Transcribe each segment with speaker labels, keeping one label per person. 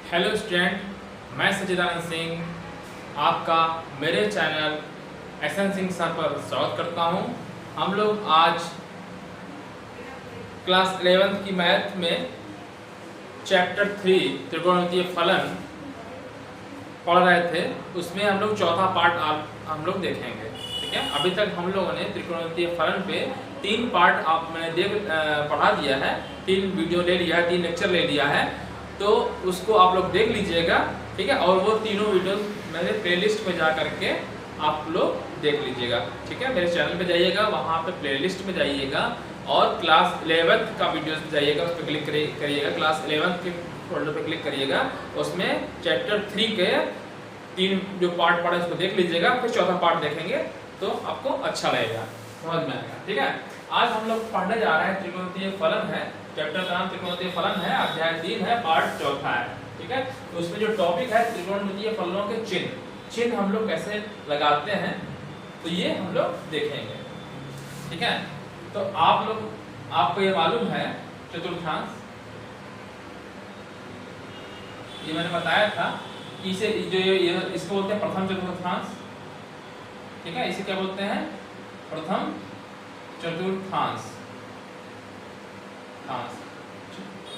Speaker 1: Hello student, मैं सच्चिदानंद सिंह आपका मेरे चैनल एसएन सिंह सर पर स्वागत करता हूं। हम लोग आज क्लास 11th की मैथ में चैप्टर 3 त्रिकोणमितीय फलन पढ़ रहे थे। उसमें हम लोग चौथा पार्ट हम लोग देखेंगे। ठीक है, अभी तक हम लोगों ने त्रिकोणमितीय फलन पे 3 पार्ट मैंने पढ़ा दिया है, 3 वीडियो ले लिया है, 3 लेक्चर ले लिया है, तो उसको आप लोग देख लीजिएगा। ठीक है, और वो तीनों वीडियो मेरे प्लेलिस्ट में जा करके आप लोग देख लीजिएगा। ठीक है, मेरे चैनल पे जाइएगा, वहाँ पे प्लेलिस्ट में जाइएगा और क्लास 11th का वीडियो जाइएगा, उस पर क्लिक करिएगा। क्लास 11th के फोल्डर पे क्लिक करिएगा, उसमें चैप्टर 3 के 3 जो पार्ट पढ़े उसको देख लीजिएगा, फिर चौथा पार्ट देखेंगे तो आपको अच्छा लगेगा, समझ में आएगा। ठीक है, आज हम लोग पढ़ने जा रहे हैं त्रिकोणमितीय फलन है। चैप्टर का नाम त्रिकोणमितीय फलन है, अध्याय 3 है, पार्ट चौथा है। ठीक है, तो उसमें जो टॉपिक है त्रिकोणमितीय फलनों के चिन्ह हम लोग कैसे लगाते हैं, तो ये हम लोग देखेंगे। ठीक है, तो आपको ये मालूम है चतुर्थांश, ये मैंने बताया था कि इसे इसको बोलते हैं प्रथम चतुर्थांश। ठीक है, इसे क्या बोलते हैं? प्रथम चतुर्थांश।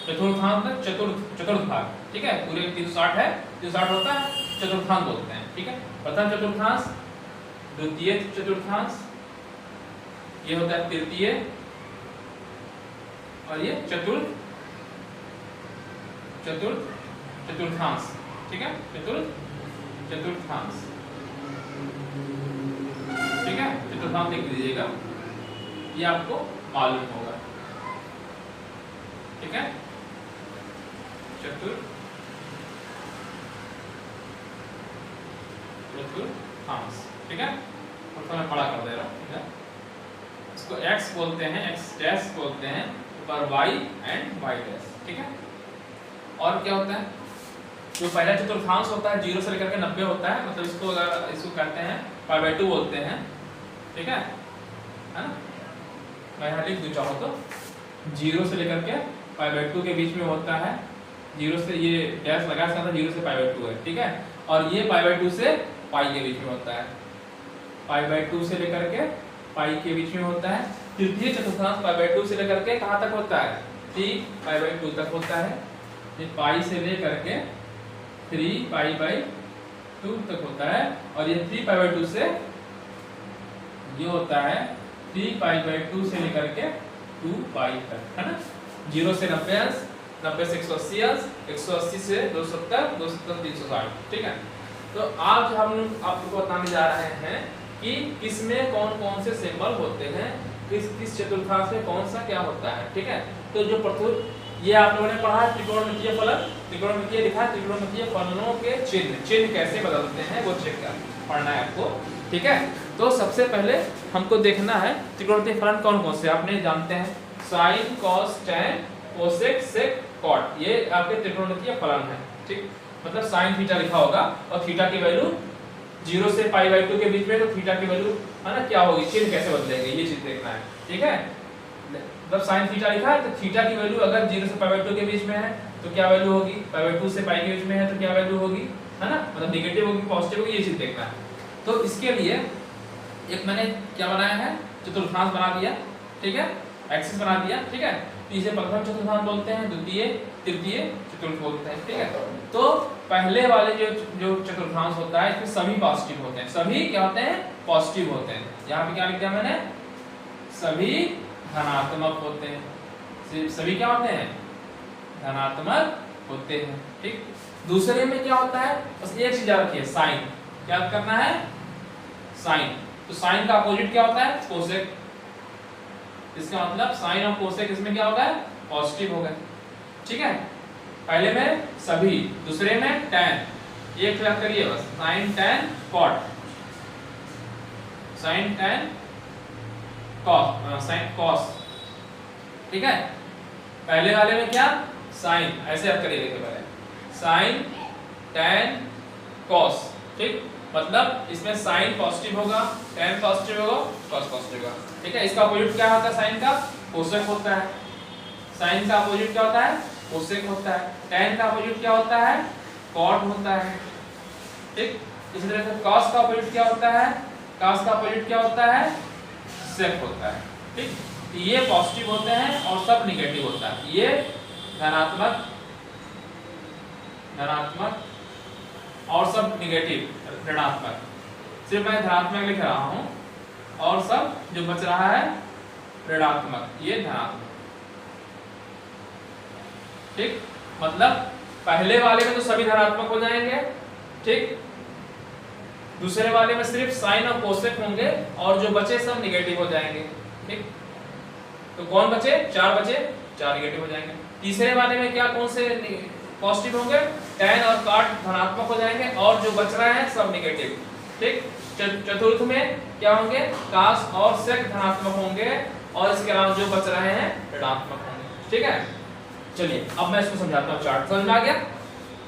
Speaker 1: चतुर्थांश में चतुर्थ भाग। ठीक है, पूरे 360 है, 360 होता है, चतुर्थांश बोलते हैं। ठीक है, प्रथम चतुर्थांश, द्वितीय चतुर्थांश, ये होता है तृतीय, और ये चतुर्थांश। ठीक है, चतुर्थांश। ठीक है, चतुर्थांश लिख लीजिएगा, ये आपको मालूम होगा। ठीक है, चतुर्थांश। ठीक है, तो मैं बड़ा कर दे रहा हूँ। ठीक है, इसको x बोलते हैं, x डैश बोलते हैं, ऊपर y एंड y डैश। ठीक है, और क्या होता है? जो पहला चतुर्थांश होता है 0 से लेकर के 90 होता है, मतलब इसको कहते हैं π/2 बोलते हैं। ठीक है ना, मैं यहाँ लिख दूँ चाहो तो, 0 से लेकर के π/2 के बीच में होता है। 0 से ये डैश लगा सकता है, 0 से π/2 है। ठीक है, और ये π/2 से पाई के बीच में होता है, π/2 से लेकर के पाई के बीच में होता है। तृतीय चतुर्थांश π/2 से लेकर के कहाँ तक होता है? 3π/2 तक होता है। ये पाई से लेकर के 3π/2 तक होता है, और ये 3π/2 से ये होता है 3π/2 से लेकर के 2π तक, है ना। 0 से 90 अंश, 90 से 180 अंश, 180 से 270, 270 360। ठीक है, तो आज हम आपको बताने जा रहे हैं कि किसमें कौन कौन से सिंबल होते हैं, किस चतुर्थांश में कौन सा क्या होता है। ठीक है, तो जो प्रथम ये आप लोगों ने पढ़ा है त्रिकोणमितीय फलन, त्रिकोणमितीय लिखा है, त्रिकोणमितीय फलनों के चिन्ह कैसे बदलते हैं वो चेक कर पढ़ना है आपको। ठीक है, तो सबसे पहले हमको देखना है त्रिकोणमितीय फलन कौन कौन से आपने जानते हैं। साइन, कॉस, टैन, कोसेक, सेक, कॉट, ये आपके त्रिकोणमितीय फलन है। ठीक, मतलब साइन थीटा लिखा होगा और थीटा की वैल्यू 0 से π/2 के बीच में, तो थीटा की वैल्यू है ना क्या होगी, चिन्ह कैसे बदलेंगे ये चीज देखना है। ठीक है, जब साइन थीटा लिखा है तो थीटा की वैल्यू अगर 0 से π/2 के बीच में है तो क्या वैल्यू होगी, π/2 से पाई के बीच में है तो क्या वैल्यू होगी, है ना, मतलब नेगेटिव होगी पॉजिटिव होगी, ये चीज देखना है। तो इसके लिए एक मैंने क्या बनाया है, चतुर्थांश बना दिया। ठीक है, एक्सिस बना दिया। ठीक है, तो इसे प्रथम चतुर्थांश बोलते हैं, द्वितीय, तृतीय, चतुर्थ बोलते हैं। ठीक है, तो पहले वाले जो चतुर्थांश होता है इसमें सभी पॉजिटिव होते हैं। सभी क्या होते हैं? पॉजिटिव होते हैं। यहाँ पे क्या लिख दिया मैंने? सभी धनात्मक होते हैं। सभी क्या होते हैं? धनात्मक होते हैं। ठीक, दूसरे में क्या होता है? बस एक चीज याद रखिए, साइन। क्या करना है? साइन। तो साइन का अपोजिट क्या होता है? कोसेक। इसका मतलब साइन और कोसेक इसमें क्या होगा? पॉजिटिव होगा। ठीक है, पहले में सभी, दूसरे में टैन। एक याद करिए बस, sine, tan, cot, sine, tan, cos, sine, cos. ठीक है, पहले वाले में क्या? साइन, ऐसे याद करिए, देखिए पहले साइन, टैन, कॉस। ठीक, मतलब इसमें साइन पॉजिटिव होगा, टैन पॉजिटिव होगा, कॉस पॉजिटिव होगा। ठीक है, इसका अपोजिट क्या होता है? साइन का कोसेक होता है। साइन का अपोजिट क्या होता है? कोसेक होता है। tan का अपोजिट क्या होता है? cot होता है। ठीक, इसी तरह से cos का अपोजिट क्या होता है? cos का अपोजिट क्या होता है? sec होता है। ठीक, तो ये पॉजिटिव होते हैं और सब निगेटिव होता है। ये धनात्मक धनात्मक और सब निगेटिव ऋणात्मक। सिर्फ मैं धनात्मक लिख रहा हूं और सब जो बच रहा है ऋणात्मक, ये धनात्मक। ठीक, मतलब पहले वाले में तो सभी धनात्मक हो जाएंगे। ठीक, दूसरे वाले में सिर्फ साइन और कोसेक होंगे और जो बचे सब निगेटिव हो जाएंगे। ठीक, तो कौन बचे? 4 बचे, 4 निगेटिव हो जाएंगे। तीसरे वाले में क्या कौन से पॉजिटिव होंगे? tan और cot धनात्मक हो जाएंगे और जो बच रहे हैं सब निगेटिव। ठीक, चतुर्थ में क्या होंगे? cos और sec धनात्मक होंगे और इसके अलावा जो बच रहे हैं ऋणात्मक होंगे। ठीक है, चलिए अब मैं इसको समझाता हूँ। चार्ट समझ में आ गया?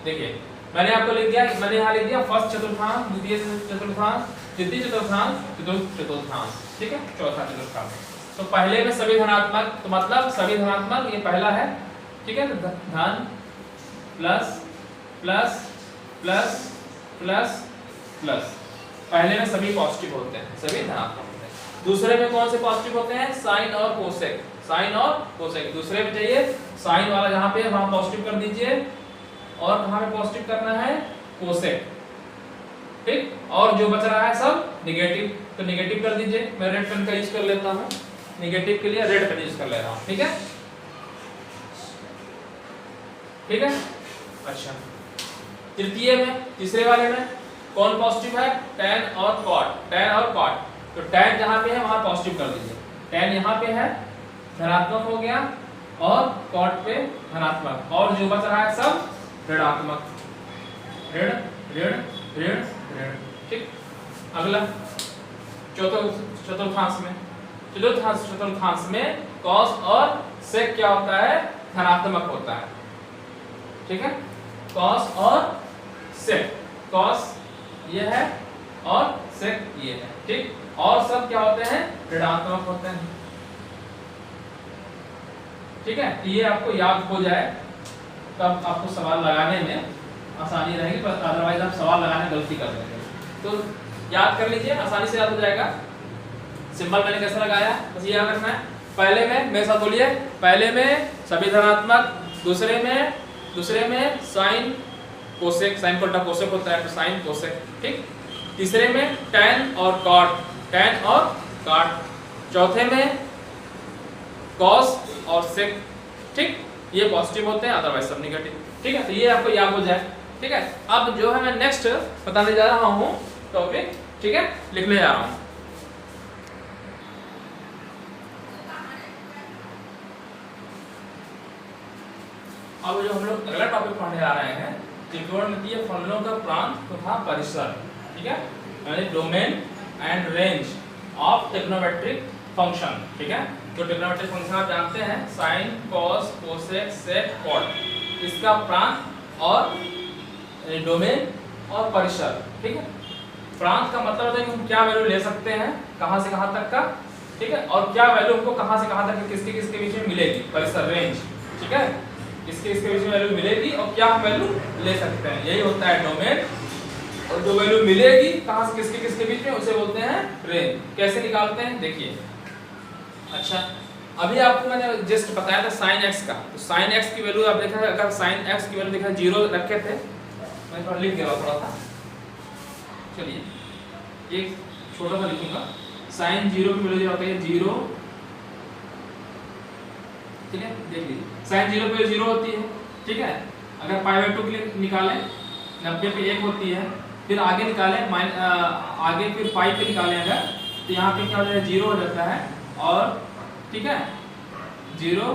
Speaker 1: देखिए मैंने आपको लिख दिया, मैंने यहाँ लिख दिया फर्स्ट चतुर्थांश, द्वितीय चतुर्थांश, तृतीय चतुर्थांश, चतुर्थ चतुर्थांश। ठीक है, चौथा चतुर्थांश। तो पहले में सभी धनात्मक, तो मतलब सभी धनात्मक, ये पहला है। ठीक है, धन plus plus plus plus plus, पहले में सभी पॉजिटिव होते हैं, सभी धनात्मक होते हैं। दूसरे में कौन से पॉजिटिव होते हैं? साइन और कोसेक, साइन और कोसेक। दूसरे में चाहिए साइन वाला जहां पे वहां पॉजिटिव कर दीजिए और कहां पे पॉजिटिव करना है? कोसेक। ठीक, और जो बच रहा है सब निगेटिव, तो निगेटिव कर दीजिए। मैं रेड पेन का यूज कर लेता हूं, निगेटिव के लिए रेड पेन यूज कर ले रहा हूं। ठीक है, ठीक है। अच्छा, तृतीय में, तीसरे वाले में कौन पॉजिटिव है? tan और cot, tan और cot। तो tan जहां पे है वहां पॉजिटिव कर दीजिए। tan यहां पे है, धनात्मक हो गया, और cot पे धनात्मक, और जो बच रहा है सब ऋणात्मक। ऋण ऋण ऋण ऋण। ठीक, अगला चतुर्थांश में, चतुर्थांश में cos और sec क्या होता है? धनात्मक होता है। ठीक है, cos और sec, cos ये है और sec ये है। ठीक, और सब क्या होते हैं? ऋणात्मक होते हैं। ठीक है, ये आपको याद हो जाए तब आपको सवाल लगाने में आसानी रहेगी, पर अदरवाइज आप सवाल लगाने में गलती कर देंगे। तो याद कर लीजिए, आसानी से याद हो जाएगा। सिंबल मैंने कैसे लगाया बस ये याद रखना है। पहले में मेरे साथ बोलिए, पहले में सभी धनात्मक, दूसरे में साइन कोसेक, साइन को उल्टा कोसेक होता है तो साइन कोसेक। ठीक, तीसरे में tan और cot, tan और cot। चौथे में cos और sec। ठीक, ये पॉजिटिव होते हैं, अदरवाइज सब नेगेटिव। ठीक है, तो ये आपको याद हो जाए। ठीक है, अब जो है मैं नेक्स्ट बताने जा रहा हूँ टॉपिक। ठीक है, लिखने जा रहा हूँ। अब जो हम लोग अगला टॉपिक पढ़ने जा रहे हैं, त्रिकोणमितीय फलनों का प्रांत तथा परिसर। ठीक है, यानी domain and range of trigonometric function. ठीक है, तो ट्रिग्नोमेट्रिक फंक्शन आप जानते हैं, साइन, कॉस, कोसेक, सेक, कॉट। इसका प्रांत और डोमेन और परिसर। ठीक है, प्रांत का मतलब है कि हम क्या वैल्यू ले सकते हैं, कहां से कहां तक का। ठीक है, और क्या वैल्यू हमको कहां से कहां तक, किसके किसके बीच में मिलेगी, परिसर, रेंज। ठीक है, किसके इसके बीच में वैल्यू मिलेगी और क्या हम वैल्यू ले सकते हैं, यही होता है डोमेन। और जो वैल्यू मिलेगी कहां से किसके किसके बीच में, उसे बोलते हैं रेंज। कैसे निकालते हैं देखिए। अच्छा, अभी आपको मैंने जस्ट बताया था साइन x का, तो साइन x की वैल्यू आप देखा, अगर साइन x की वैल्यू देखा 0 रखे थे, मैं थोड़ा लिख दिया थोड़ा सा। चलिए एक छोटा सा लिखूंगा, साइन 0 की वैल्यू होती है 0। ठीक है, देख लीजिए, साइन 0 पे 0 होती है। ठीक है, अगर π/2 के लिए निकालें 90 पे 1 होती है, फिर आगे निकालें आगे फिर पाई पे निकालें अगर, तो यहाँ पे क्या हो जाएगा 0 हो जाता है। और ठीक है 0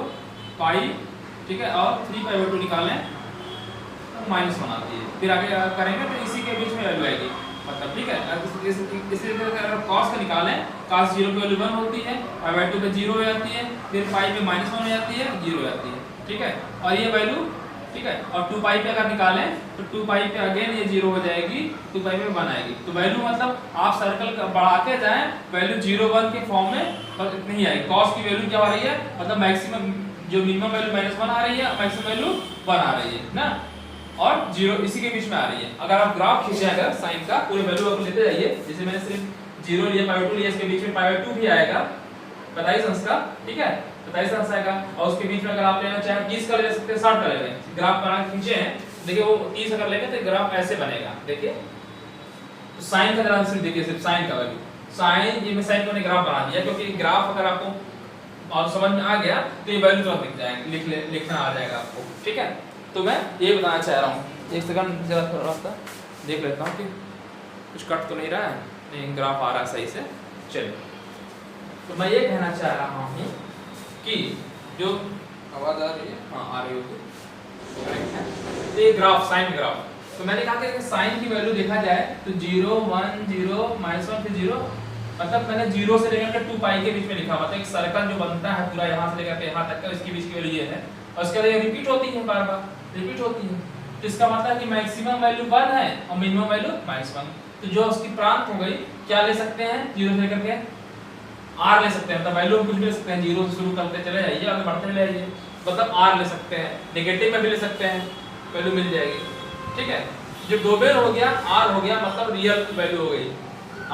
Speaker 1: पाई, ठीक है, और 3π/2 निकालें तो -1 आती है। फिर आगे करेंगे तो इसी के बीच में वैल्यू आएगी, मतलब। ठीक है, इसी तरह अगर cos का निकालें, cos 0 पे वैल्यू 1 होती है, π/2 पे 0 हो जाती है, फिर पाई पे -1 हो जाती है, 0 हो जाती है। ठीक है, और ये वैल्यू, ठीक है, और 2 पाई पे अगर निकालें तो 2 पाई पे अगेन ये 0 हो जाएगी, 2 पाई पे 1 आएगी। तो वैल्यू मतलब आप सर्कल बढ़ाते जाएं, वैल्यू 0 1 के फॉर्म में बस इतनी ही आएगी। cos की वैल्यू क्या आ रही है, मतलब मैक्सिमम जो मिनिमम वैल्यू -1 आ रही है, मैक्सिमम वैल्यू 1 आ रही है ना, और 0 इसी के बीच में आ रही है। अगर आप ग्राफ खींचे अगर साइन का पूरे वैल्यू आप लेते जाइए, जैसे मैंने सिर्फ 0 लिया, π/2 लिया, इसके बीच में π/2 भी आएगा 25 अंश का, ठीक है, 25 अंश आएगा, और उसके बीच में अगर आप लेना चाहें 30 का ले सकते हैं, 60 का ले लें। ग्राफ बना के खींचे हैं, देखिए वो 30 अगर लेंगे तो ग्राफ ऐसे बनेगा, देखिए। तो साइन का जरा सिर्फ देखिए, सिर्फ साइन का वैल्यू, साइन, ये मैं साइन को ग्राफ बना दिया, क्योंकि ग्राफ अगर आपको और समझ में आ गया तो ये वैल्यू तुरंत लिख जाएंगे, लिखना आ जाएगा आपको, ठीक है। तो मैं ये बताना चाह रहा हूँ, एक सेकंड जरा थोड़ा सा देख लेता हूँ कि कुछ कट तो नहीं रहा है, नहीं ग्राफ आ रहा है सही से। चलिए, तो मैं ये कहना चाह रहा हूँ कि जो आवाज आ रही है, हाँ आ रही होगी, करेक्ट है। तो ये ग्राफ, साइन ग्राफ, तो मैंने कहा कि साइन की वैल्यू देखा जाए तो 0 1 0 -1 फिर 0, मतलब मैंने 0 से लेकर 2 पाई के बीच में लिखा, मतलब एक सर्कल जो बनता है पूरा यहाँ से लेकर के यहाँ तक का, इसके बीच की वैल्यू ये है, और इसके बाद ये रिपीट होती है, बार बार रिपीट होती है। तो इसका मतलब कि मैक्सिमम वैल्यू 1 है और मिनिमम वैल्यू -1। तो जो उसकी प्रांत हो गई, क्या ले सकते हैं, 0 से लेकर के r ले सकते हैं, मतलब वैल्यू कुछ भी ले सकते हैं, 0 से शुरू करते चले जाइए, आगे बढ़ते चले जाइए, मतलब r ले सकते हैं, नेगेटिव में भी ले सकते हैं, वैल्यू मिल जाएगी, ठीक है। जो डोमेन हो गया, r हो गया, मतलब रियल वैल्यू हो गई।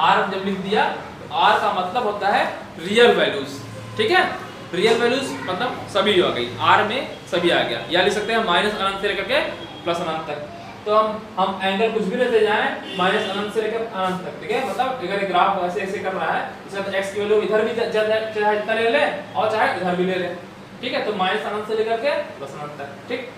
Speaker 1: r जब लिख दिया तो r का मतलब होता है रियल वैल्यूज, ठीक है। रियल वैल्यूज मतलब सभी आ गई, r में सभी आ गया, या लिख सकते हैं माइनस अनंत से लेकर के प्लस अनंत तक। तो हम एंगल कुछ भी लेते जाएं माइनस अनंत से लेकर अनंत तक, ठीक है। मतलब अगर ग्राफ ऐसे ऐसे कर रहा है, इसका तो x की वैल्यू इधर भी चाहे इतना ले ले और चाहे इधर भी ले ले, ठीक है। तो माइनस अनंत से लेकर के प्लस अनंत तक, ठीक,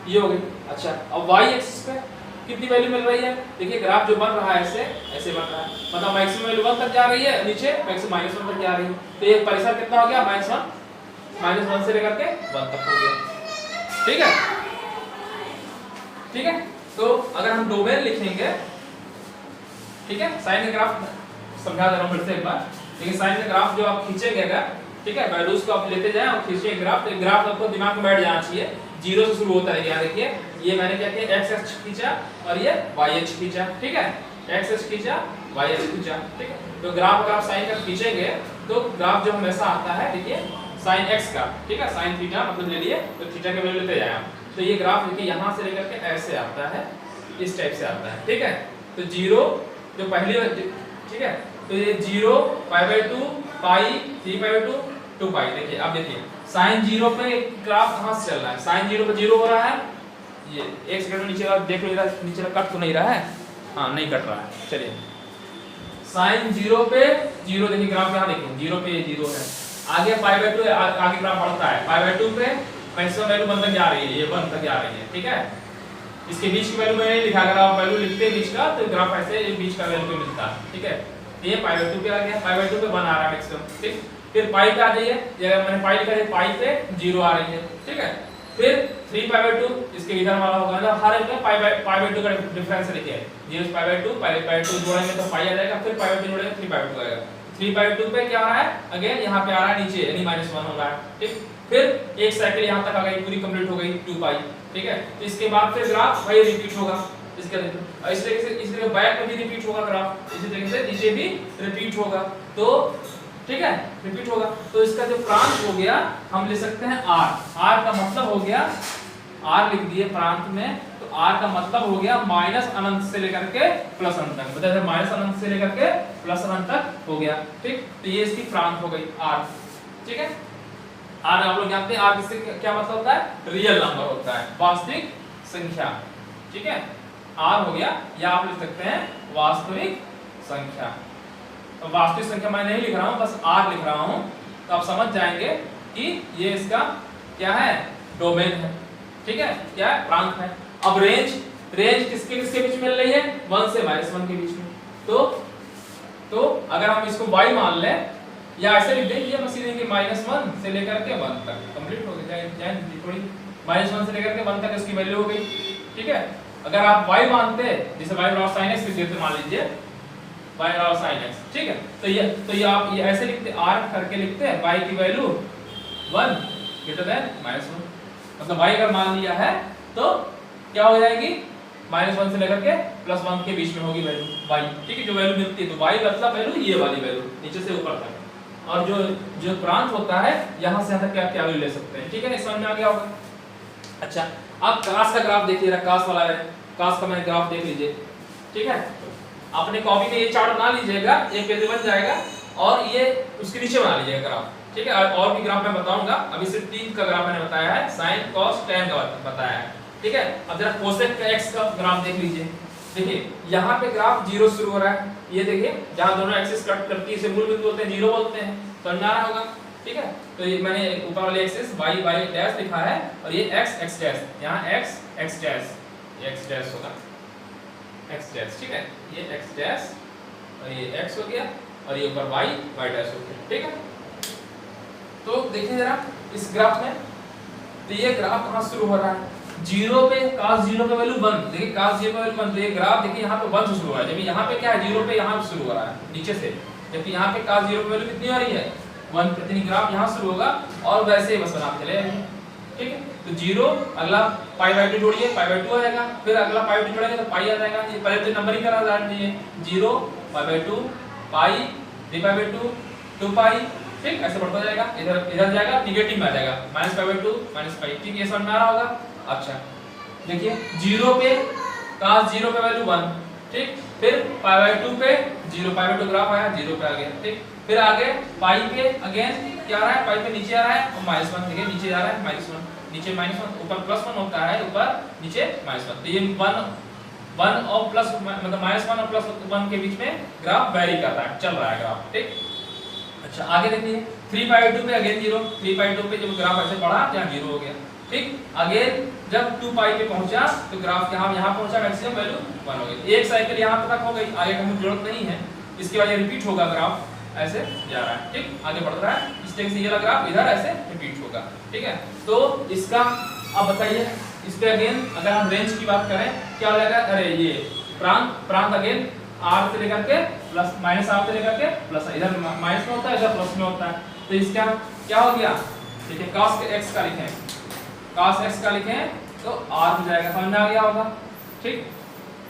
Speaker 1: ये हो गई। अच्छा, अब y एक्सिस पे कितनी वैल्यू मिल रही है, देखिए ग्राफ जो बन रहा है ऐसे ऐसे बन रहा है, मतलब मैक्सिमम वैल्यू 1 तक जा रही है, नीचे मैक्सिमम -1 तक जा रही है। तो ये परिसर कितना हो गया, -1 से लेकर के 1 तक हो गया, ठीक है, ठीक है। तो अगर हम डोमेन लिखेंगे, ठीक है, साइन का ग्राफ समझा दे रहा हूं फिर से एक बार, लेकिन साइन का ग्राफ जो आप खींचेंगे अगर, ठीक है, वैल्यूज को आप लेते जाएं और खींचिए ग्राफ, तो ग्राफ आपको दिमाग में बैठ जाना चाहिए, 0 से शुरू होता है। यहाँ देखिए, ये मैंने क्या किया, x अक्ष खींचा और ये y अक्ष खींचा, ठीक है, x अक्ष खींचा, y अक्ष खींचा, ठीक है। तो ग्राफ अगर आप साइन का खींचेंगे तो ग्राफ जो हमेशा आता है, देखिए साइन x का, ठीक है, साइन थीटा मतलब ले लिए, तो थीटा के वैल्यू लेते जाएं आप, तो ये ग्राफ देखिए यहाँ से लेकर के ऐसे आता है, इस टाइप से आता है, ठीक है। तो 0 जो पहली, ठीक है, तो ये 0 π/2 पाई 3/2 2 पाई। देखिए अब देखिए साइन 0 पे ग्राफ कहां से चल रहा है, साइन 0 पे 0 हो रहा है, ये एक सेकंड में नीचे देख लो, इधर नीचे कट तो नहीं रहा है, हाँ नहीं कट रहा है। चलिए साइन 0 पे 0, देखिए ग्राफ यहाँ देखिए 0 पे ये 0 है, आगे π/2 आगे ग्राफ बढ़ता है, π/2 पे मैक्सिमम वैल्यू 1 तक जा रही है, ये 1 तक जा रही है, ठीक है। इसके बीच की वैल्यू मैंने नहीं लिखा, अगर आप वैल्यू लिखते हैं बीच का तो ग्राफ ऐसे ये बीच का वैल्यू पे मिलता है, ठीक है। ये π/2 पे आ गया, π/2 पे 1 आ रहा है मैक्सिमम, ठीक। फिर पाई पे आ जाइए, ये अगर मैंने पाई लिखा है, पाई पे 0 आ रही है, ठीक है। फिर 3π/2 इसके इधर वाला होगा, मतलब हर एक में π/2 का डिफरेंस लिखिए, 0 से π/2 π/2 जोड़ेंगे तो पाई आ जाएगा, फिर π/2 जोड़ेंगे 3π/2 आएगा। 3/2 पे क्या आ रहा है, अगेन यहाँ पे आ रहा है नीचे, यानी -1 हो रहा है, ठीक। फिर एक साइकिल यहाँ तक आ गई, पूरी कंप्लीट हो गई 2 पाई, ठीक है। तो इसके बाद फिर ग्राफ वही रिपीट होगा, इसके इस तरीके से, इस तरीके बैक में भी रिपीट होगा ग्राफ, इसी तरीके से नीचे भी रिपीट होगा, तो ठीक है रिपीट होगा। तो इसका जो प्रांत हो गया हम ले सकते हैं r, r का मतलब हो गया, r लिख दिए प्रांत में, तो r का मतलब हो गया माइनस अनंत से लेकर के प्लस अनंत तक, मतलब माइनस अनंत से लेकर के प्लस अनंत तक हो गया, ठीक। तो ये इसकी प्रांत हो गई r, ठीक है। r आप लोग जानते हैं r किससे क्या मतलब होता है, रियल नंबर होता है, वास्तविक संख्या, ठीक है। r हो गया, या आप लिख सकते हैं वास्तविक संख्या। तो वास्तविक संख्या मैं नहीं लिख रहा हूं, बस r लिख रहा हूं, तो आप समझ जाएंगे कि ये इसका क्या है, डोमेन है, ठीक है, क्या है, प्रांत है। अब रेंज, रेंज किसके किसके बीच मिल रही है, 1 से -1 के बीच में। तो अगर हम इसको y मान लें, या ऐसे लिख दें, ये मसीह कि -1 से लेकर के 1 तक कंप्लीट हो गया, थोड़ी -1 से लेकर के 1 तक इसकी वैल्यू हो गई, ठीक है। अगर आप y मानते, जैसे y बराबर sin x लिख देते, मान लीजिए y बराबर sin x, ठीक है। तो ये आप ये ऐसे लिखते, r करके लिखते हैं, y की वैल्यू 1 ग्रेटर देन -1, मतलब y अगर मान लिया है तो क्या हो जाएगी, -1 से लेकर के +1 के बीच में होगी वैल्यू y, ठीक है, जो वैल्यू मिलती है। तो y मतलब वैल्यू ये वाली वैल्यू नीचे से ऊपर तक, और जो जो प्रांत होता है यहाँ से यहाँ तक क्या वैल्यू ले सकते हैं। ठीक है, समझ में आ गया होगा। अच्छा, अब कास का ग्राफ देखिए, कास वाला है, कास का मैंने ग्राफ देख लीजिए। ठीक है, अपने कॉपी में ये चार्ट बना लीजिएगा, एक पेज बन जाएगा और ये उसके नीचे बना लीजिएगा ग्राफ। ठीक है, और भी ग्राफ मैं बताऊंगा, अभी सिर्फ 3 का ग्राफ मैंने बताया है, साइन कॉस टेन का बताया है। ठीक है, अब जरा कोसेक का एक्स का ग्राफ देख लीजिए। देखिए यहाँ पे ग्राफ 0 शुरू हो रहा है, ये देखिए जहाँ दोनों एक्सिस कट करती है इसे मूल बिंदु होते हैं, 0 बोलते हैं, समझ में आ रहा होगा। ठीक है, तो ये मैंने ऊपर वाले एक्सिस y y डैश लिखा है और ये x x डैश, यहाँ x x डैश, ये x डैश होगा, x डैश। ठीक है, ये x डैश और ये x हो गया और ये ऊपर y y डैश हो गया। ठीक है, तो देखिए जरा इस ग्राफ में, तो ये ग्राफ कहाँ शुरू हो रहा है, 0 पे, cos 0 पे वैल्यू 1, देखिए cos 0 पे वैल्यू 1, तो ये ग्राफ देखिए यहाँ पे 1 से शुरू हो रहा है, जबकि यहाँ पे क्या है 0 पे यहाँ शुरू हो रहा है नीचे से, जबकि यहाँ पे cos 0 पे वैल्यू कितनी आ रही है 1, प्रति ग्राफ यहाँ शुरू होगा और वैसे ही बस बनाते चले जाएंगे। ठीक है, तो 0 अगला π/2 जोड़िए, π/2 आ जाएगा, फिर अगला π/2 जोड़ेंगे तो पाई आ जाएगा। ये पहले तो नंबरिंग करा दीजिए, 0 π/2 पाई 3π/2 2π। ठीक, ऐसे बढ़ता जाएगा, इधर जाएगा निगेटिव में आ जाएगा, -π/2 -π। ठीक, ये समझ में आ रहा होगा। अच्छा देखिए 0 पे cos 0 पे वैल्यू 1, ठीक, फिर π/2 पे 0, π/2 ग्राफ आया 0 पे आ गया। ठीक, फिर आगे पाई पे अगेन क्या आ रहा है, पाई पे नीचे आ रहा है और -1, देखिए नीचे जा रहा है -1, नीचे -1, ऊपर +1 होता है, ऊपर नीचे -1, तो ये 1 और प्लस मतलब -1 और +1 के बीच में ग्राफ वेरी कर रहा है, चल रहा है ग्राफ। ठीक, अच्छा आगे देखिए 3π/2 पे अगेन 0, 3π/2 पे जब ग्राफ ऐसे बढ़ा यहाँ 0 हो गया। ठीक, अगेन जब 2π पे पहुंचा तो ग्राफ यहाँ पहुंचा, मैक्सिमम वैल्यू 1 हो गई। एक साइकिल यहाँ तक हो गई, आगे का जरूरत नहीं है, इसके बाद ये रिपीट होगा, ग्राफ ऐसे जा रहा है। ठीक, आगे बढ़ रहा है, इस तरह से ये वाला ग्राफ इधर ऐसे रिपीट होगा। ठीक है, तो इसका अब बताइए, इस पे अगेन अगर हम रेंज की बात करें क्या हो जाएगा, अरे ये प्रांत अगेन r से लेकर के प्लस -r से लेकर के प्लस, इधर माइनस में होता है, इधर प्लस में होता है, तो इसका क्या हो गया, देखिए cos x का लिखें, cos x का लिखें तो r हो जाएगा, समझ में आ गया होगा। ठीक,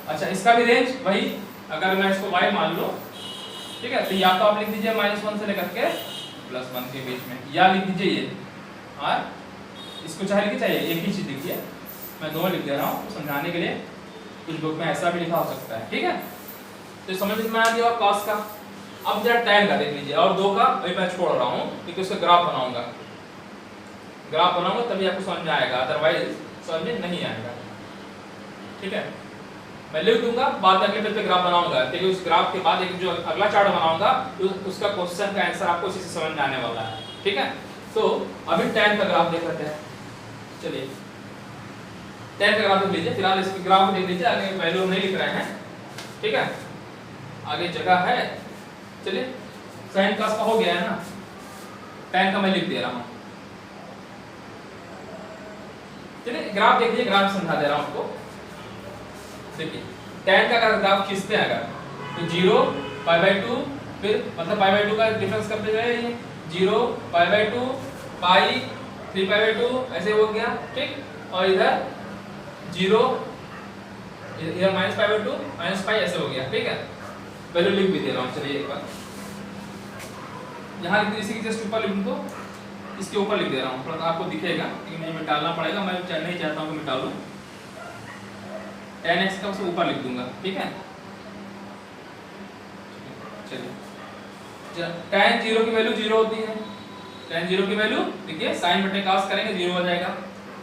Speaker 1: अच्छा इसका भी रेंज वही, अगर मैं इसको y मान लूं, ठीक है, तो या तो आप लिख दीजिए -1 से लेकर के +1 के बीच में, या लिख दीजिए ये r, इसको चाहे लिखिए चाहे एक ही चीज लिखिए, मैं दोनों लिख दे रहा हूँ तो समझाने के लिए, कुछ बुक में ऐसा भी लिखा हो सकता है। ठीक है, तो समझ में आ गया cos का। अब जरा tan का देख लीजिए, और 2 का अभी मैं छोड़ रहा हूँ क्योंकि उसका ग्राफ बनाऊंगा, तभी आपको समझ में आएगा, अदरवाइज समझ में नहीं आएगा। ठीक है, मैं लिख दूंगा, बाद में अगले पेज पे ग्राफ बनाऊंगा, क्योंकि उस ग्राफ के बाद एक जो अगला चार्ट बनाऊंगा उसका क्वेश्चन का आंसर आपको इसी से समझ में आने वाला है। ठीक है, तो अभी tan का ग्राफ देख लेते हैं। चलिए tan का ग्राफ देख लीजिए, फिलहाल इसके ग्राफ देख लीजिए, आगे वैल्यू नहीं लिख रहे हैं। ठीक है, आगे जगह है, चलिए sin cos का हो गया है ना, tan का मैं लिख दे रहा हूँ। चलिए ग्राफ देखिए, ग्राफ समझा दे रहा हूँ आपको। देखिए tan का अगर ग्राफ खींचते हैं अगर, तो 0 π/2, फिर मतलब π/2 का डिफरेंस करते जाइए, 0 π/2 पाई 3π/2 ऐसे हो गया। ठीक, और इधर 0, इधर -π/2 -π ऐसे हो गया। ठीक है, वैल्यू लिख भी दे रहा हूँ, चलिए एक बार यहाँ लिख, इसी के जस्ट ऊपर लिख दो, इसके ऊपर लिख दे रहा हूँ, थोड़ा आपको दिखेगा लेकिन मुझे मिटाना पड़ेगा, मैं नहीं चाहता हूँ कि मिटा लूँ, tan x का उसके ऊपर लिख दूंगा। ठीक है, चलिए tan 0 की वैल्यू 0 होती है, tan 0 की वैल्यू देखिए sin बटे cos करेंगे 0 हो जाएगा।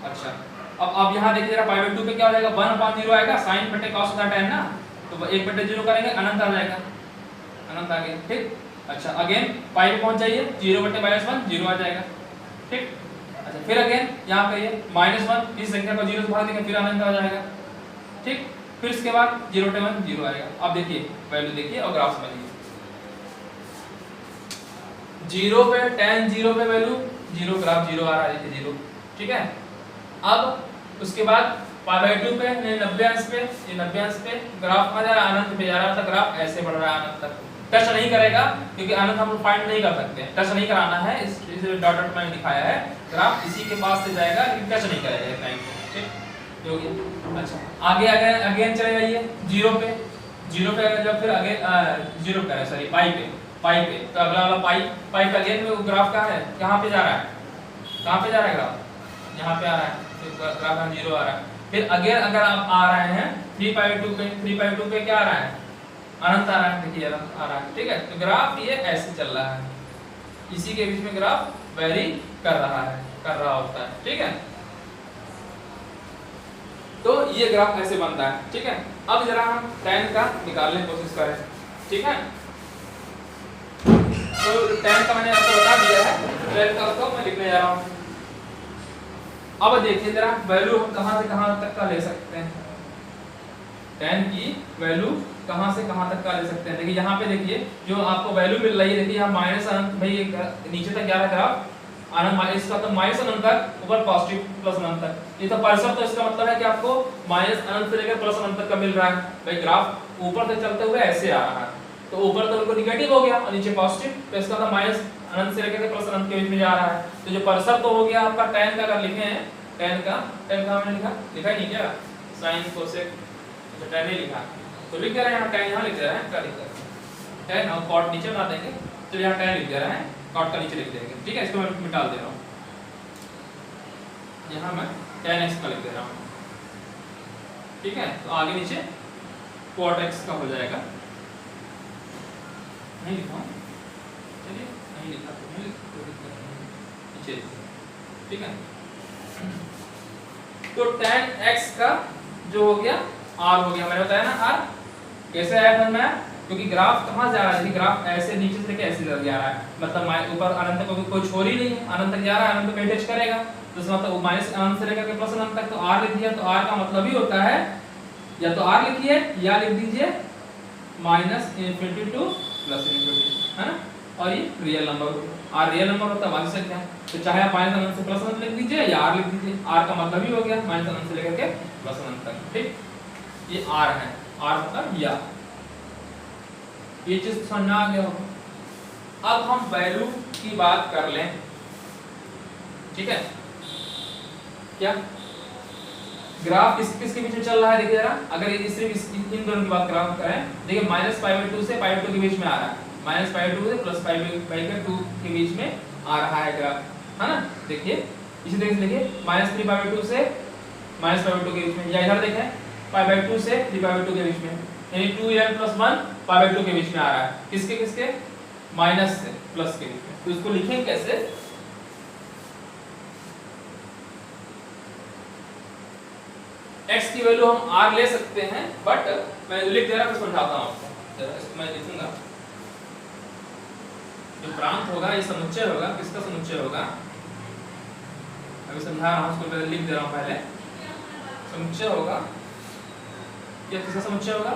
Speaker 1: अच्छा अब यहाँ देखिए जरा π/2 पे क्या हो जाएगा, 1/0 आएगा, sin बटे cos होता है tan ना, तो 1/0 करेंगे, अनंत आ जाएगा, अनंत आ गया। ठीक, अच्छा अगेन पाई पे पहुंच जाइए, 0/-1 0 आ जाएगा। ठीक, अच्छा फिर अगेन यहाँ पे -1, इस संख्या को 0 से भाग देंगे, फिर अनंत आ जाएगा। ठीक, फिर इसके बाद 0/1 0 आएगा। अब देखिए वैल्यू देखिए और ग्राफ समझिए, 0 पे tan 0 पे वैल्यू 0, ग्राफ 0 आ रहा है, देखिए 0। ठीक है, अब उसके बाद π/2 पे 90 अंश पे, ये 90 अंश पे ग्राफ आ जा रहा है, अनंत पे जा रहा था, ग्राफ ऐसे बढ़ रहा है अनंत तक, टच नहीं करेगा क्योंकि अनंत हम लोग फाइंड नहीं कर सकते, टच नहीं कराना है, इस डॉट डॉट मैंने दिखाया है, ग्राफ इसी के पास से जाएगा लेकिन टच नहीं करेगा इतना ही। ठीक हो गया। अच्छा आगे अगेन चले जाइए 0 पे, जब फिर आगे 0 पे सॉरी पाई पे, पाई पे, तो अगला वाला पाई पाई का अगेन में ग्राफ का है, कहाँ पे जा रहा है, कहाँ पे जा रहा है ग्राफ, यहाँ पे आ रहा है, तो ग्राफ का 0 आ रहा है। फिर अगेन अगर आप आ रहे हैं 3/2 पे, 3/2 पे क्या आ रहा है, अनंत आ रहा है, देखिए अनंत आ रहा है, ठीक है। तो ग्राफ ये ऐसे चल रहा है, इसी के बीच में ग्राफ वेरी कर रहा होता है, ठीक है। तो ये ग्राफ ऐसे बनता है, ठीक है। अब जरा हम tan का निकालने की कोशिश करें, ठीक है। तो tan का मैंने आपको बता दिया है, tan का तो मैं लिखने जा रहा हूँ। अब देखिए जरा वैल्यू हम कहां से कहां तक का ले सकते हैं, tan की वैल्यू कहां से कहां तक का ले सकते हैं। देखिए यहाँ पे देखिए जो आपको वैल्यू मिल रही है, देखिए यहाँ माइनस अनंत, भाई नीचे तक जा रहा है ग्राफ अनंत, इसका तो माइनस अनंत तक, ऊपर पॉजिटिव प्लस अनंत तक। ये तो परसर, तो इसका मतलब है कि आपको माइनस अनंत से लेकर प्लस अनंत तक का मिल रहा है। भाई ग्राफ ऊपर से चलते हुए ऐसे आ रहा है, तो ऊपर तो बिल्कुल निगेटिव हो गया और नीचे पॉजिटिव, तो इसका तो माइनस अनंत से लेकर प्लस अनंत के बीच में जा रहा है। तो जो परसर तो हो गया आपका tan का, अगर लिखे हैं tan का हमने लिखा ही नहीं क्या, sin cosec, तो tan ही लिखा, तो लिख दे रहे हैं यहाँ, tan यहाँ लिख दे रहे हैं, क्या लिख दे रहे हैं tan, और cot नीचे बना देंगे, तो यहाँ tan लिख दे रहे हैं, cot का नीचे लिख देंगे, ठीक है। इसको मैं मिटा दे रहा हूँ, यहाँ मैं tan x का लिख दे रहा हूँ, ठीक है। तो आगे नीचे cot x का हो जाएगा, नहीं लिखा, चलिए नहीं लिखा तो नहीं नीचे, ठीक है। तो tan x का जो हो गया r हो गया, मैंने बताया ना r कैसे आया था मैं, क्योंकि ग्राफ कहां जा रहा है, ग्राफ ऐसे नीचे से लेके ऐसे जा रहा है, मतलब ऊपर अनंत को कोई छोड़ ही नहीं है, अनंत तक जा रहा है, अनंत पे टच करेगा, तो इसका मतलब माइनस अनंत से लेकर के प्लस अनंत तक, तो r लिख दिया। तो r का मतलब ही होता है, या तो r लिखिए या लिख दीजिए minus infinity two plus infinity, है ना। और ये real number, r real number होता है, वास्तविक संख्या, तो चाहे आप माइनस अनंत से प्लस अनंत लिख दीजिए या r लिख दीजिए, r का मतलब ही हो गया माइनस अनंत से लेकर के प्लस अनंत तक, ठीक। ये r है, r मतलब या, ये चीज समझ में आ गया होगा। अब हम वैल्यू की बात कर लें, ठीक है। क्या ग्राफ किसके बीच में चल रहा है, देखिए जरा, अगर ये सिर्फ इन दोनों की बात करें, देखिए -π/2 से π/2 के बीच में आ रहा है, -π/2 से +π/2 के बीच में आ रहा है ग्राफ, है ना। देखिए इसी तरीके से देखिए -3π/2 से -π/2 के बीच में, या इधर देखें π/2 से 3π/2 के बीच में, यानी 2n+1 π/2 के बीच में आ रहा है, किसके किसके, माइनस से प्लस के बीच में। तो इसको लिखेंगे कैसे, x की वैल्यू हम r ले सकते हैं, बट मैं लिख दे रहा हूं, समझाता हूं आपको, इसको मैं लिखूंगा। जो प्रांत होगा ये समुच्चय होगा, किसका समुच्चय होगा, अभी समझा रहा हूं, उसको मैं लिख दे रहा हूं पहले। समुच्चय होगा, ये किसका समुच्चय होगा,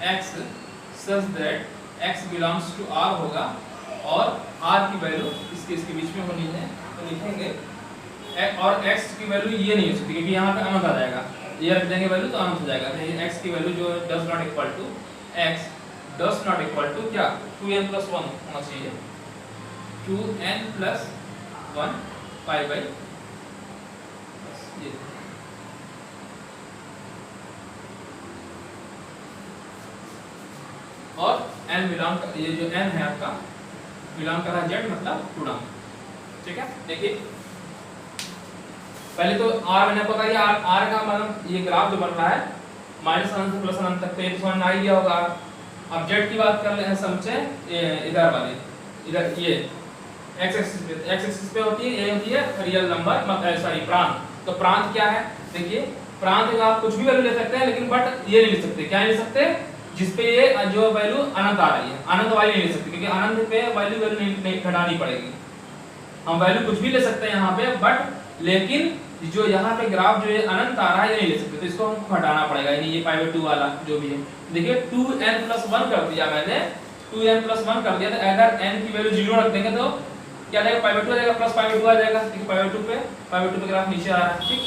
Speaker 1: x such that x belongs to r होगा, और r की वैल्यू इसके बीच में होनी है, तो लिखेंगे और x की वैल्यू ये नहीं हो सकती, क्योंकि यहाँ पे अनंत आ जाएगा, ये रख देंगे वैल्यू तो अनंत हो जाएगा। तो x की वैल्यू जो does not equal to क्या 2n+1 होना चाहिए, 2n+1 π/, और n बिलोंग, ये जो n है आपका बिलोंग कर रहा है z मतलब पूर्णांक, ठीक है। देखिए पहले तो r मैंने आपको बताया, r का मतलब ये ग्राफ जो बन रहा है माइनस अनंत से प्लस अनंत तक, तो ये तो समझ में आ ही गया होगा। अब z की बात कर ले हैं, समुच्चय इधर वाले, इधर ये x एक्सिस पे होती है, ये होती है रियल नंबर, मतलब सॉरी प्रांत। तो प्रांत क्या है, देखिए प्रांत का आप कुछ भी वैल्यू ले सकते हैं, लेकिन बट ये नहीं ले सकते, क्या नहीं ले सकते, जिसपे ये जो वैल्यू अनंत आ रही है, अनंत वाली नहीं ले सकते, क्योंकि अनंत पे वैल्यू नहीं घटानी पड़ेगी। हम वैल्यू कुछ भी ले सकते हैं यहाँ पे, बट लेकिन जो यहाँ पे ग्राफ जो है अनंत आ रहा है ये नहीं ले सकते, तो इसको हमको हटाना पड़ेगा, यानी ये π/2 वाला जो भी है। देखिए 2n+1 कर दिया मैंने, 2n+1 कर दिया, तो अगर n की वैल्यू 0 रख देंगे तो क्या जाएगा, π/2 आ जाएगा, प्लस π/2 आ जाएगा, ठीक है। π/2 पे ग्राफ नीचे आ रहा है, ठीक।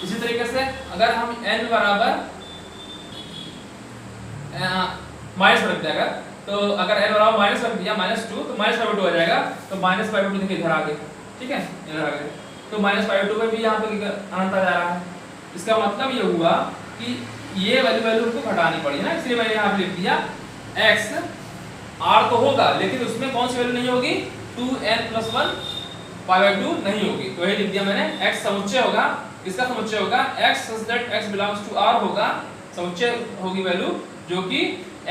Speaker 1: इसी तरीके से अगर हम n बराबर माइनस रख दिया, तो अगर n बराबर माइनस रख दिया -2, तो -π/2 आ जाएगा, तो -π/2 देखिए इधर आ गया, ठीक है, इधर आ गया, तो -π/2 पे भी यहाँ पे अनंत आ जा रहा है। इसका मतलब ये हुआ कि ये वैल्यू को घटानी पड़ी ना, इसलिए मैंने यहाँ पे लिख दिया x r तो होगा लेकिन उसमें कौन सी वैल्यू नहीं होगी, 2n+1 π/2 नहीं होगी। तो यही लिख दिया मैंने, x समुच्चय होगा, इसका समुच्चय होगा x such that x belongs to r होगा, समुच्चय होगी वैल्यू जो कि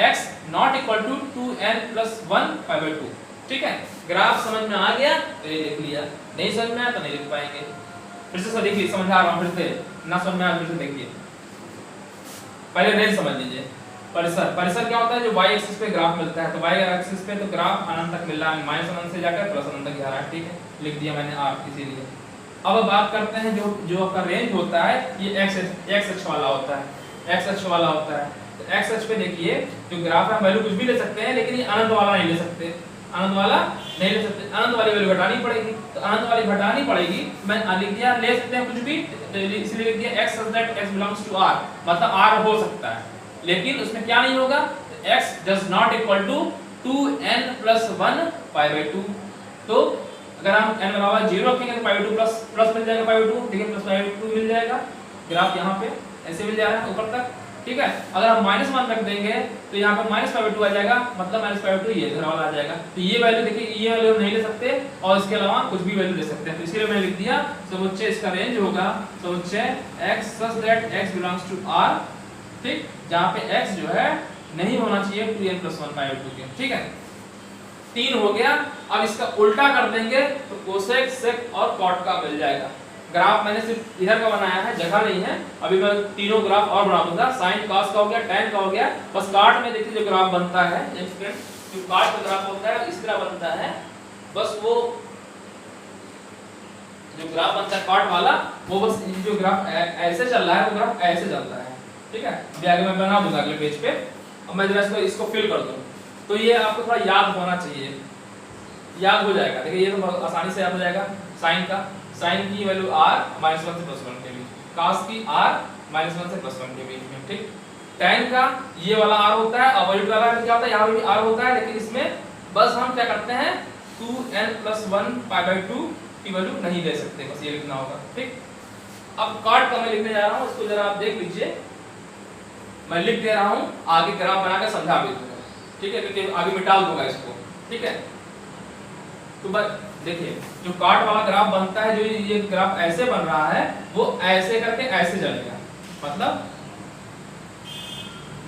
Speaker 1: x not equal to 2n+1 π/2। ठीक है, ग्राफ समझ में आ गया तो ये लिख लिया, नहीं समझ में आया तो नहीं लिख पाएंगे। फिर से देखिए, समझा रहा हूं, फिर से ना समझ में आया फिर से देखिए। पहले रेंज समझ लीजिए। परिसर क्या होता है, जो y एक्सिस पे ग्राफ मिलता है, तो y एक्सिस पे तो ग्राफ अनंत तक मिल रहा है, माइनस अनंत से जाकर प्लस अनंत तक जा रहा है। ठीक है, लिख दिया मैंने r इसीलिए। अब बात करते हैं जो आपका रेंज होता है, ये x अक्ष वाला होता है, x अक्ष वाला होता है। तो x अक्ष पे देखिए जो ग्राफ है, हम वैल्यू कुछ भी ले सकते हैं, लेकिन ये अनंत वाला नहीं ले सकते, अनंत वाला नहीं ले सकते, अनंत वाली वैल्यू घटानी पड़ेगी। तो अनंत वाली घटानी पड़ेगी, मैं लिख दिया, ले सकते हैं कुछ भी, इसलिए लिख दिया x such that x belongs to r, मतलब r हो सकता है, लेकिन उसमें क्या नहीं होगा, x does not equal to 2n+1 π/2। तो अगर हम n बराबर 0 रखेंगे तो π/2 प्लस मिल जाएगा, π/2 देखिए प्लस π/2 मिल जाएगा, ग्राफ यहाँ पे ऐसे मिल जा रहा है ऊपर तक। ठीक है, अगर हम -1 रख देंगे तो यहाँ पर -π/2 आ जाएगा, मतलब -π/2 ये इधर वाला आ जाएगा। तो ये वैल्यू देखिए, ये वैल्यू नहीं ले सकते और इसके अलावा कुछ भी वैल्यू ले सकते हैं। तो इसलिए मैंने लिख दिया समुच्चय, इसका रेंज होगा समुच्चय x such that x belongs to r, ठीक, जहाँ पे x जो है नहीं होना चाहिए 2n+1 π/2 के। ठीक है, 3 हो गया। अब इसका उल्टा कर देंगे तो कोसेक, सेक और कॉट का मिल जाएगा। ग्राफ मैंने सिर्फ इधर का बनाया है, जगह नहीं है, अभी मैं तीनों ग्राफ और बना दूंगा। साइन कॉस का हो गया, tan का हो गया, बस काट में देखिए जो ग्राफ बनता है, जो काट का ग्राफ होता है इस तरह बनता है, बस वो जो ग्राफ बनता है काट वाला, वो बस जो ग्राफ ऐसे चल रहा है वो ग्राफ ऐसे चलता है। ठीक है, अभी आगे मैं बना दूंगा अगले पेज पे। अब मैं जरा इसको फिल कर दूं, तो ये आपको थोड़ा याद होना चाहिए, याद हो जाएगा। देखिए ये तो आसानी से याद हो जाएगा। साइन का, साइन की वैल्यू r -1 से +1 के बीच, cos की r -1 से +1 के बीच में। ठीक, tan का ये वाला r होता है, और वाला क्या होता है, यहाँ भी r होता है, लेकिन इसमें बस हम क्या करते हैं 2n+1 π/2 की वैल्यू नहीं ले सकते, बस ये लिखना होगा। ठीक, अब cot का मैं लिखने जा रहा हूँ, इसको जरा आप देख लीजिए, मैं लिख दे रहा हूँ, आगे ग्राफ बनाकर समझा भी दूंगा। ठीक है, क्योंकि आगे मिटा दूंगा इसको। ठीक है, तो बस देखिए जो काट वाला ग्राफ बनता है, जो ये ग्राफ ऐसे बन रहा है, वो ऐसे करके ऐसे चलेगा, मतलब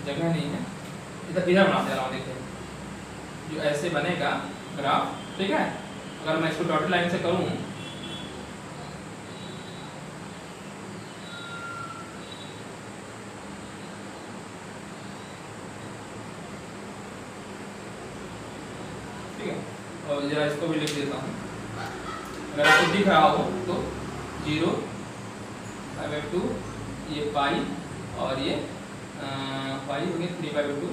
Speaker 1: जगह नहीं है, इधर इधर बना दे रहा हूँ। देखिए जो ऐसे बनेगा ग्राफ, ठीक है, अगर मैं इसको डॉटेड लाइन से करूँ, ठीक है, और जरा इसको भी लिख देता हूँ, अगर आपको दिख रहा हो तो 0 π/2, ये पाई और ये पाई हो गया 3 π/2।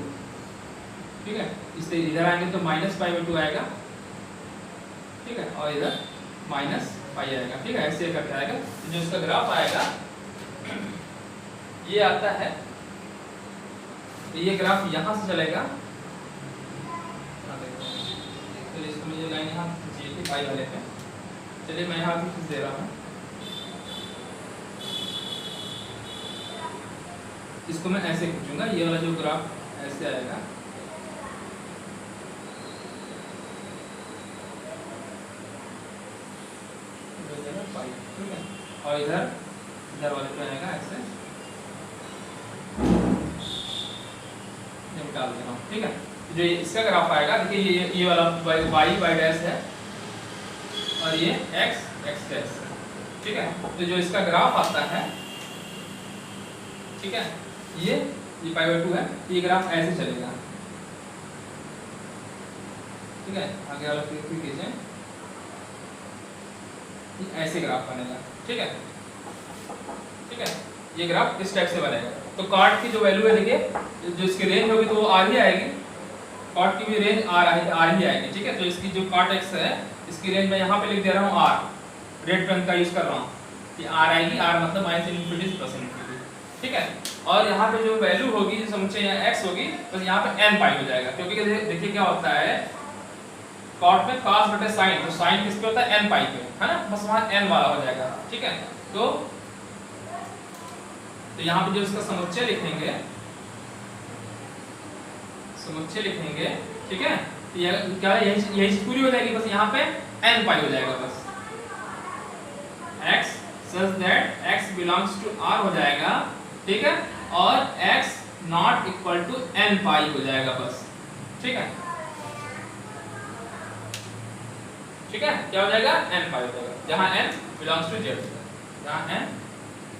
Speaker 1: ठीक है, इससे इधर आएंगे तो -π/2 आएगा। ठीक है, और इधर -π आएगा। ठीक है, ऐसे करके आएगा। तो जो इसका ग्राफ आएगा ये आता है, तो ये ग्राफ यहाँ से चलेगा, तो इसको मुझे लाइन यहाँ चाहिए थी पाई वाले पे, चलिए मैं यहाँ भी खींच दे रहा हूँ, इसको मैं ऐसे खींचूंगा, ये वाला जो ग्राफ ऐसे आएगा, ठीक है, और इधर वाले पे आएगा ऐसे, डाल दे रहा हूँ। ठीक है, जो इसका ग्राफ आएगा, देखिए ये वाला y डैश है और ये x डैश है। ठीक है, तो जो इसका ग्राफ आता है, ठीक है, ये π/2 है, ये ग्राफ ऐसे चलेगा। ठीक है, आगे वाला क्लिक कीजिए, ऐसे ग्राफ बनेगा। ठीक है, ठीक है, ये ग्राफ इस टाइप से बनेगा। तो कॉट की जो वैल्यू है, देखिए जो इसकी रेंज होगी तो वो r ही आएगी, कॉट की भी रेंज r ही आएगी। ठीक है, तो इसकी जो कॉट x है, इसकी रेंज मैं यहाँ पे लिख दे रहा हूँ r, रेड पेन का यूज कर रहा हूँ, कि r आएगी, r मतलब -∞ प्लस ∞। ठीक है, और यहाँ पे जो वैल्यू होगी, जो समुच्चय यहाँ x होगी, बस यहाँ पे n पाई हो जाएगा, क्योंकि देखिए क्या होता है कॉट में cos बटे sin, तो sin किस पे होता है, n पाई पे, है ना, बस वहाँ n वाला हो जाएगा। ठीक है, तो यहाँ पे जो इसका समुच्चय लिखेंगे, ठीक है, ये क्या है, यही चीज पूरी हो जाएगी, बस यहाँ पे n पाई हो जाएगा बस। x such that x belongs to r हो जाएगा, ठीक है, और x not equal to n पाई हो जाएगा बस, ठीक है, ठीक है, क्या हो जाएगा, n पाई हो जाएगा, जहाँ n belongs to z, जहाँ n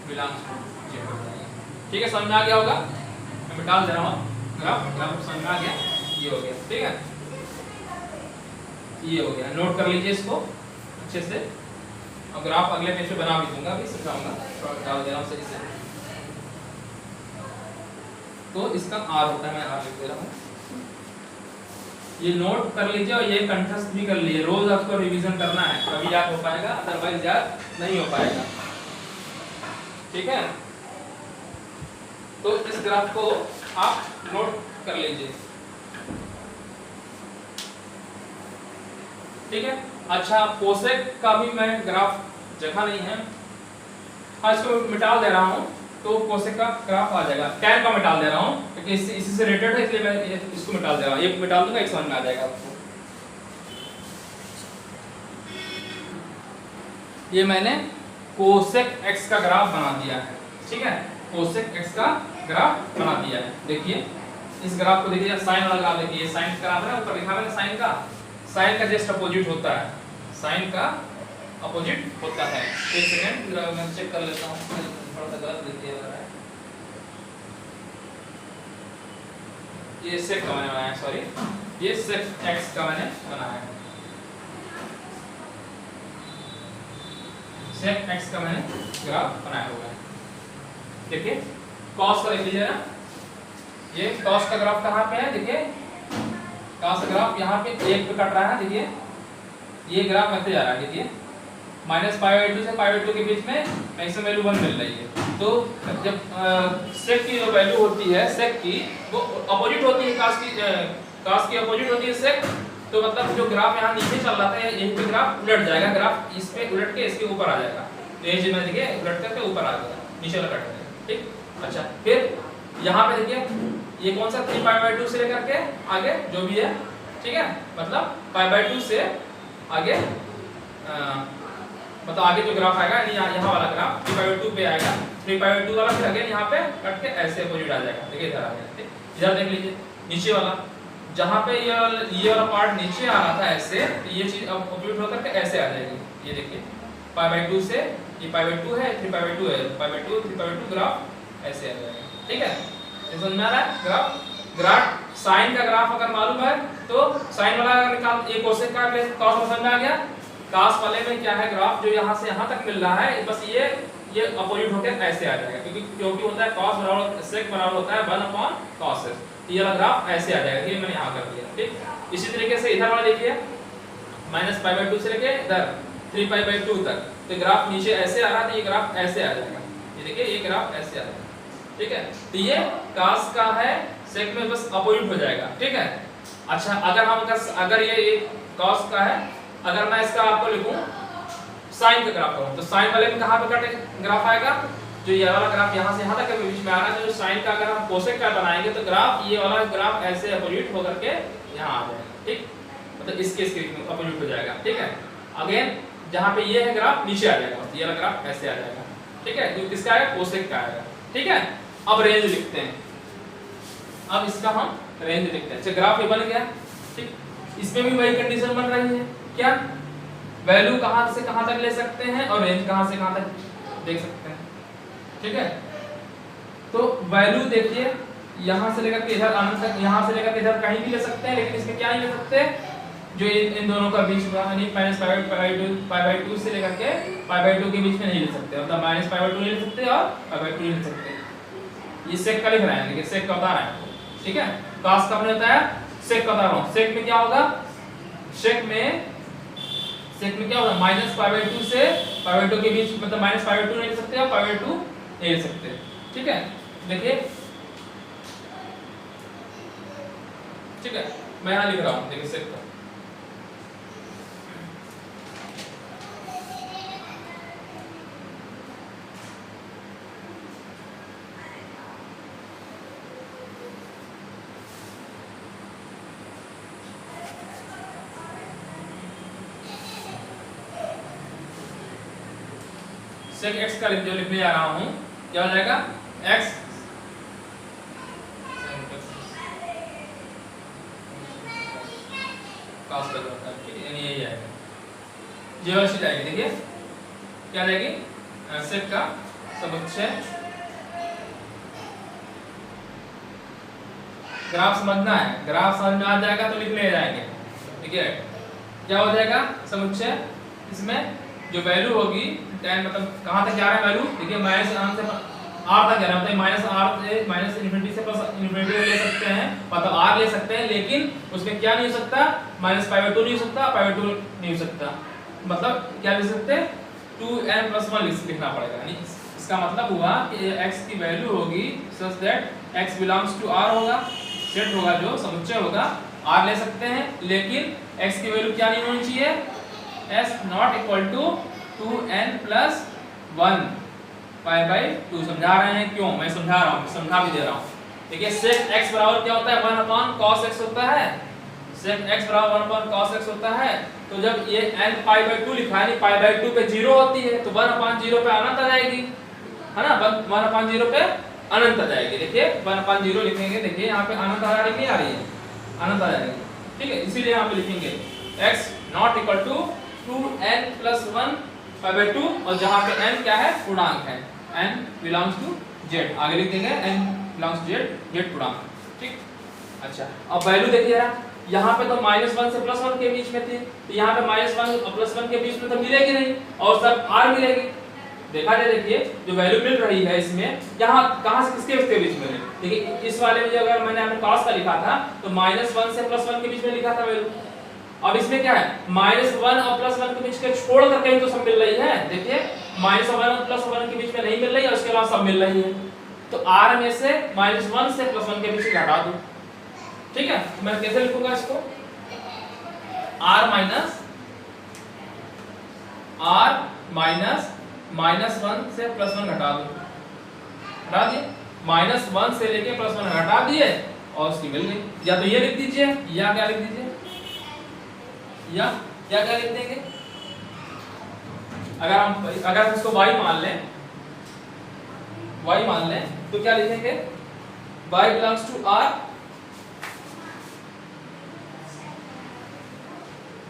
Speaker 1: belongs to z हो जाएगा, ठीक है, समझ में आ गया होगा। मैं मिटा दे रहा हूँ ग्राफ समझ में आ गया, ये हो गया, ठीक है, ये हो गया, नोट कर लीजिए इसको अच्छे से, और ग्राफ अगले पेज पे बना भी दूंगा, अभी समझाऊंगा, थोड़ा डाल दे रहा हूँ सही से। तो इसका r होता है, मैं r लिख दे रहा हूँ, ये नोट कर लीजिए और ये कंठस्थ भी कर लीजिए, रोज आपको रिवीजन करना है, तभी याद हो पाएगा, अदरवाइज याद नहीं हो पाएगा, ठीक है। तो इस ग्राफ को आप नोट कर लीजिए, ठीक है। अच्छा, कोसेक का भी मैं ग्राफ जगह नहीं है, हाँ इसको मिटा दे रहा हूँ, तो कोसेक का ग्राफ आ जाएगा, टैन का मिटा दे रहा हूँ क्योंकि इसी से रिलेटेड है, इसलिए मैं इसको मिटा दे रहा हूँ, ये मिटा दूंगा, एक समझ में आ जाएगा आपको। ये मैंने कोसेक x का ग्राफ बना दिया है, ठीक है, कोसेक x का ग्राफ बना दिया है। देखिए इस ग्राफ को देखिए, साइन वाला ग्राफ देखिए, साइन का ग्राफ है, ऊपर लिखा है साइन का जस्ट अपोजिट होता है, साइन का अपोजिट होता है। एक सेकंड मैं चेक कर लेता हूँ, थोड़ा सा गलत लिख दिया है, ये सेक का मैंने बनाया, सॉरी, ये सेक x का मैंने बनाया है, सेक x का मैंने ग्राफ बनाया हुआ है। देखिए कॉस का लिख लीजिए ना, ये कॉस का ग्राफ कहाँ पे है, देखिए कॉस का ग्राफ यहाँ पे 1 पे कट रहा है, देखिए ये ग्राफ ऐसे जा रहा है, देखिए -π/2 से π/2 के बीच में मैक्सिमम वैल्यू 1 मिल रही है। तो जब सेक की जो वैल्यू होती है, सेक की वो अपोजिट होती है, कॉस की अपोजिट होती है सेक, तो मतलब जो ग्राफ यहाँ नीचे चल रहा था यहीं पे ग्राफ उलट जाएगा, ग्राफ इस पे उलट के इसके ऊपर आ जाएगा, तो ये चीज में देखिए उलट करके ऊपर आ गया, नीचे वाला कट गया, ठीक। अच्छा फिर यहाँ पे देखिए ये कौन सा 3π/2 से लेकर के आगे जो भी है, ठीक है, मतलब π/2 से आगे मतलब आगे जो ग्राफ आएगा यहाँ वाला ग्राफ 3π/2 पे आएगा, 3π/2 वाला फिर अगेन यहाँ पे कट के ऐसे अपोजिट आ जाएगा, देखिए इधर आ गया, ठीक। इधर देख लीजिए नीचे वाला, जहाँ पे ये वाला पार्ट नीचे आ रहा था ऐसे, तो ये चीज अब अपोजिट होकर के ऐसे आ जाएगी, ये देखिए π/2 से ये π/2 है, 3π/2 है, π/2 3π/2 ग्राफ ऐसे आ जाएगा, ठीक है। समझ में आ रहा है ग्राफ साइन का ग्राफ अगर मालूम है तो साइन वाला निकाल, ये कोसेक का कॉस समझ में आ गया, कॉस वाले में क्या है ग्राफ जो यहाँ से यहाँ तक मिल रहा है, बस ये अपोजिट होकर ऐसे आ जाएगा, क्योंकि होता है कॉस बराबर सेक बराबर होता है 1/cos, ये वाला ग्राफ ऐसे आ जाएगा, ये मैंने यहाँ कर दिया, ठीक। इसी तरीके से इधर वाला देखिए -π/2 से लेके इधर 3π/2 तक, तो ग्राफ नीचे ऐसे आ रहा था, ये ग्राफ ऐसे आ जाएगा, ये देखिए ये ग्राफ ऐसे आ जाएगा, ठीक है। तो ये cos का है, सेक में बस अपोजिट हो जाएगा, ठीक है। अच्छा अगर ये cos का है, अगर मैं इसका आपको लिखूं साइन का ग्राफ करूं, तो साइन वाले में कहां पे कटे ग्राफ आएगा, जो ये वाला ग्राफ यहां से यहां तक के बीच में आ रहा है, जो साइन का अगर हम कोसेक का बनाएंगे तो ग्राफ ये वाला ग्राफ ऐसे अपोजिट होकर के यहां आ जाएगा, ठीक, मतलब इसके अपोजिट हो जाएगा, ठीक है। अगेन जहां पे ये है ग्राफ नीचे आ जाएगा, ये वाला ग्राफ ऐसे आ जाएगा, ठीक है, जो किसका है कोसेक का आएगा, ठीक है। अब रेंज लिखते हैं, अब इसका हम रेंज लिखते हैं। अच्छा ग्राफ ये बन गया, ठीक, इसमें भी वही कंडीशन बन रही है, क्या वैल्यू कहां से कहां तक ले सकते हैं और रेंज कहां से कहां तक देख सकते हैं, ठीक है। तो वैल्यू देखिए यहां से लेकर के इधर अनंत तक, यहां से लेकर के इधर कहीं भी ले सकते हैं, लेकिन इसमें क्या नहीं ले सकते, जो इन दोनों का बीच में यानी -π/2 से लेकर के π/2 के बीच में नहीं ले सकते, मतलब -π/2 नहीं ले सकते और π/2 नहीं ले सकते। ये सेक का लिख रहे हैं, देखिए सेक का बता रहे हैं, ठीक है। cos का हमने बताया, सेक का बता रहा हूं, सेक में क्या होगा, सेक में क्या होगा -π/2 से π/2 के बीच, मतलब -π/2 नहीं ले सकते और π/2 नहीं ले सकते, ठीक है। देखिए ठीक है, मैं यहां लिख रहा हूं, देखिए सेक का सेक एक्स का जो लिखने जा रहा हूँ क्या हो जाएगा, एक्स कास्ट कर जाता है, ठीक है, यानी यही आएगा, जीवांश आएगी। देखिए क्या रहेगी, सेक का समुच्चय, ग्राफ समझना है, ग्राफ समझ में आ जाएगा तो लिख ले जाएंगे। ठीक है, क्या हो जाएगा समुच्चय, इसमें जो वैल्यू होगी tan मतलब कहां तक जा रहा है वैल्यू, देखिए माइनस आर से आर तक जा रहा है, मतलब माइनस आर से माइनस इन्फिनिटी से प्लस इन्फिनिटी ले सकते हैं, मतलब आर ले सकते हैं, लेकिन उसमें क्या नहीं हो सकता, माइनस पाई बाय 2 नहीं हो सकता, पाई बाय 2 नहीं हो सकता, मतलब क्या लिख सकते हैं 2n + 1 लिखना पड़ेगा। यानी इसका मतलब हुआ कि x की वैल्यू होगी such that x belongs to r होगा, सेट होगा जो समुच्चय होगा r ले सकते हैं, लेकिन x की वैल्यू क्या नहीं होनी चाहिए, s not equal to 2n + 1 pi by 2। समझा रहे हैं क्यों, मैं समझा रहा हूं, समझा भी दे रहा हूं। देखिए sec x बराबर क्या होता है, 1 cos x होता है, sec x बराबर 1 cos x होता है। तो जब ये n पाई बाय 2 लिखा है, पाई बाय 2 पे 0 होती है, तो 1/0 पे अनंत आ जाएगी, है ना, 1/0 पे अनंत आ जाएगी। देखिए 1/0 लिखेंगे, देखिए यहाँ पे अनंत आ रही नहीं आ रही है, अनंत आ जाएगी, ठीक है, इसीलिए यहाँ पे लिखेंगे x not equal to 2n + 1 pi by 2, और जहाँ पे n क्या है, पूर्णांक है, n बिलोंग्स टू z, आगे लिख देंगे n बिलोंग्स टू z पूर्णांक, ठीक। अच्छा अब वैल्यू देखिए यार, यहाँ पे तो -1 से +1 के बीच में थी, तो यहाँ पे -1 और +1 के बीच में तो मिलेगी नहीं, और सब r मिलेगी। देखा जाए, देखिए जो वैल्यू मिल रही है इसमें, यहाँ कहाँ से किसके उसके बीच में, देखिए इस वाले में जो अगर मैंने आपको cos का लिखा था तो -1 से +1 के बीच में लिखा था वैल्यू। अब इसमें क्या है, -1 और +1 के बीच के छोड़ कर कहीं तो सब मिल रही है, देखिए -1 और +1 के बीच में नहीं मिल रही है, उसके अलावा सब मिल रही है, तो r में से -1 से +1 के बीच घटा दो, ठीक है। मैं कैसे लिखूंगा इसको, r माइनस -1 से +1 घटा दो, हटा दिए, -1 से लेके +1 हटा दिए और उसकी मिल गई। या तो ये लिख दीजिए, या क्या लिख दीजिए, या क्या लिख देंगे, अगर हम इसको y मान लें, y मान लें तो क्या लिखेंगे, y belongs to r,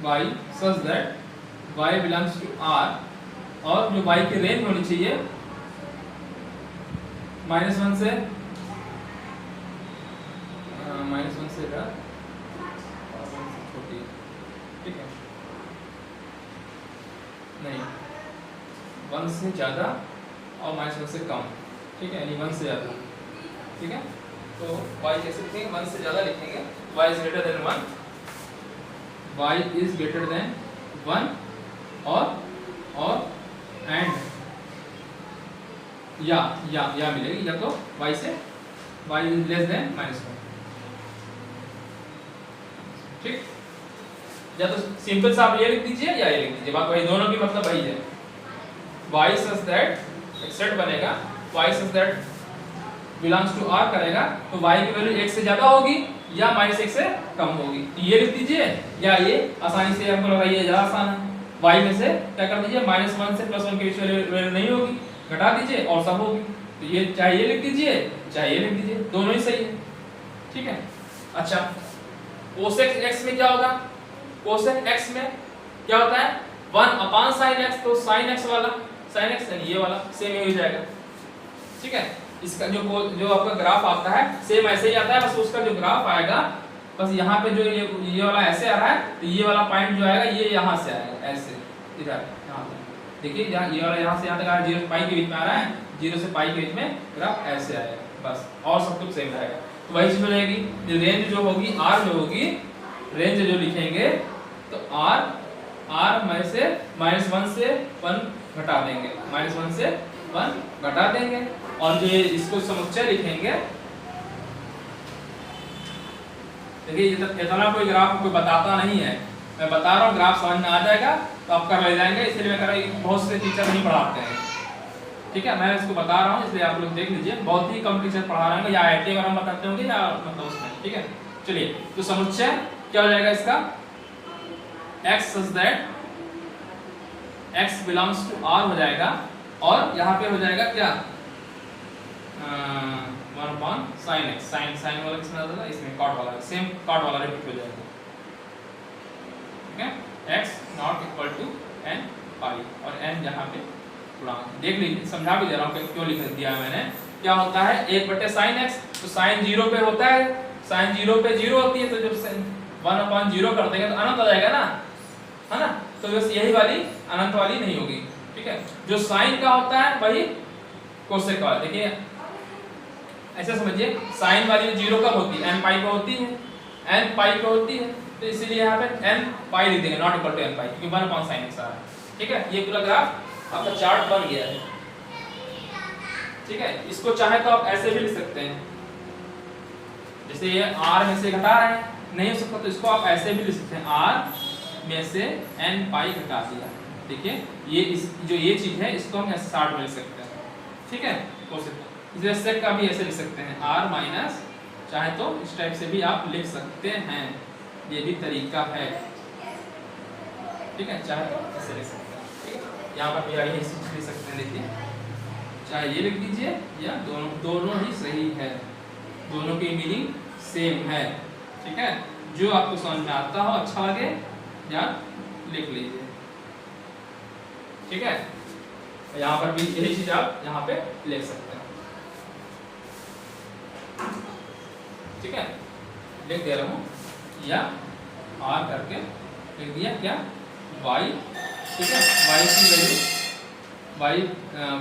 Speaker 1: y such that y belongs to r, और जो y की रेंज होनी चाहिए -1 से छोटी, ठीक है, नहीं 1 से ज्यादा और -1 से कम, ठीक है, यानी 1 से ज्यादा, ठीक है। तो y कैसे लिखेंगे, 1 से ज्यादा लिखेंगे, y is greater than 1, y is greater than 1, और एंड या मिलेगी, या तो y से y is less than -1, ठीक। या तो सिंपल सा आप ये लिख दीजिए या ये लिख दीजिए, बात वही, दोनों की मतलब वही है। y such that एक सेट बनेगा, y such that belongs to r करेगा, तो y की वैल्यू 1 से ज्यादा होगी या -1 से कम होगी, तो ये लिख दीजिए, या ये आसानी से हमको लगा ये ज्यादा आसान है, y में से क्या कर दीजिए, -1 से +1 के बीच वैल्यू नहीं होगी, घटा दीजिए और सब होगी, तो ये चाहे ये लिख दीजिए चाहे ये लिख दीजिए, दोनों ही सही है, ठीक है। अच्छा cosec x में क्या होगा, cosec x में क्या होता है, 1/sin x, तो sin x वाला, sin x यानी ये वाला सेम ही हो जाएगा, ठीक है। इसका जो आपका ग्राफ आता है सेम ऐसे ही आता है, बस उसका जो ग्राफ आएगा, बस यहाँ पे जो ये वाला ऐसे आ रहा है, तो ये वाला पॉइंट जो आएगा ये यहाँ से आएगा, ऐसे इधर यहाँ पे, देखिए ये वाला यहाँ से यहाँ तक आ रहा है, 0 से पाई के बीच में आ रहा है, 0 से पाई के बीच में ग्राफ ऐसे आएगा, बस और सब कुछ सेम रहेगा। तो वही चीज हो जाएगी, रेंज जो होगी r जो होगी, रेंज जो लिखेंगे तो r में से -1 से 1 घटा देंगे, -1 से 1 घटा देंगे, और जो इसको समुच्चय लिखेंगे, देखिए इतना कोई ग्राफ कोई बताता नहीं है, मैं बता रहा हूँ, ग्राफ समझ में आ जाएगा तो आप कर ले जाएंगे, इसलिए मैं कह रहा हूँ बहुत से टीचर नहीं पढ़ाते हैं, ठीक है, मैं इसको बता रहा हूँ, इसलिए आप लोग देख लीजिए, बहुत ही कम टीचर पढ़ा रहे होंगे, या IIT अगर हम बताते होंगे या मतलब उसमें, ठीक है। चलिए तो समुच्चय क्या हो जाएगा इसका, x such that x belongs to r हो जाएगा, और यहाँ पे हो जाएगा क्या 1/sin x, साइन वाला किसमें आता था, इसमें कॉट वाला, सेम कॉट वाला रिपीट हो जाएगा। ठीक है, x not equal to n pi और n यहाँ पे गुणांक। देख लीजिए, समझा भी दे रहा हूँ क्यों लिख दिया है मैंने। क्या होता है 1/sin x, तो साइन 0 पे होता है, साइन 0 पे 0 होती है, तो जब 1/0 कर देंगे तो अनंत आ जाएगा ना, है ना। तो बस यही वाली अनंत वाली नहीं होगी। ठीक है, जो साइन का होता है वही कोसेक का। देखिए ऐसे समझिए, साइन वाली 0 कब होती है, n पाई पे होती है, n पाई पे होती है, तो इसीलिए यहाँ पे n पाई लिख देंगे, नॉट इक्वल टू n पाई, क्योंकि 1/sin x आ रहा है। ठीक है, ये पूरा ग्राफ आपका चार्ट बन गया है। ठीक है, इसको चाहे तो आप ऐसे भी लिख सकते हैं, जैसे ये r में से घटा रहे हैं, नहीं हो सकता तो इसको आप ऐसे भी लिख सकते हैं, r में से n पाई घटा दिया। देखिए ये जो ये चीज है इसको हम ऐसे 60 में लिख सकते हैं। ठीक है, इसे सेक का भी ऐसे लिख सकते हैं, r माइनस, चाहे तो इस टाइप से भी आप लिख सकते हैं, ये भी तरीका है। ठीक है, चाहे तो ऐसे लिख सकते हैं। ठीक है, यहाँ पर भी आइए इसी चीज लिख सकते हैं। देखिए चाहे ये लिख दीजिए या दोनों ही सही है, दोनों की मीनिंग सेम है। ठीक है, जो आपको समझ में आता हो, अच्छा लगे, या लिख लीजिए। ठीक है, यहाँ पर भी यही चीज आप यहाँ पे लिख सकते हैं। ठीक है, लिख दे रहा हूँ, या r करके लिख दिया क्या y। ठीक है, y की वैल्यू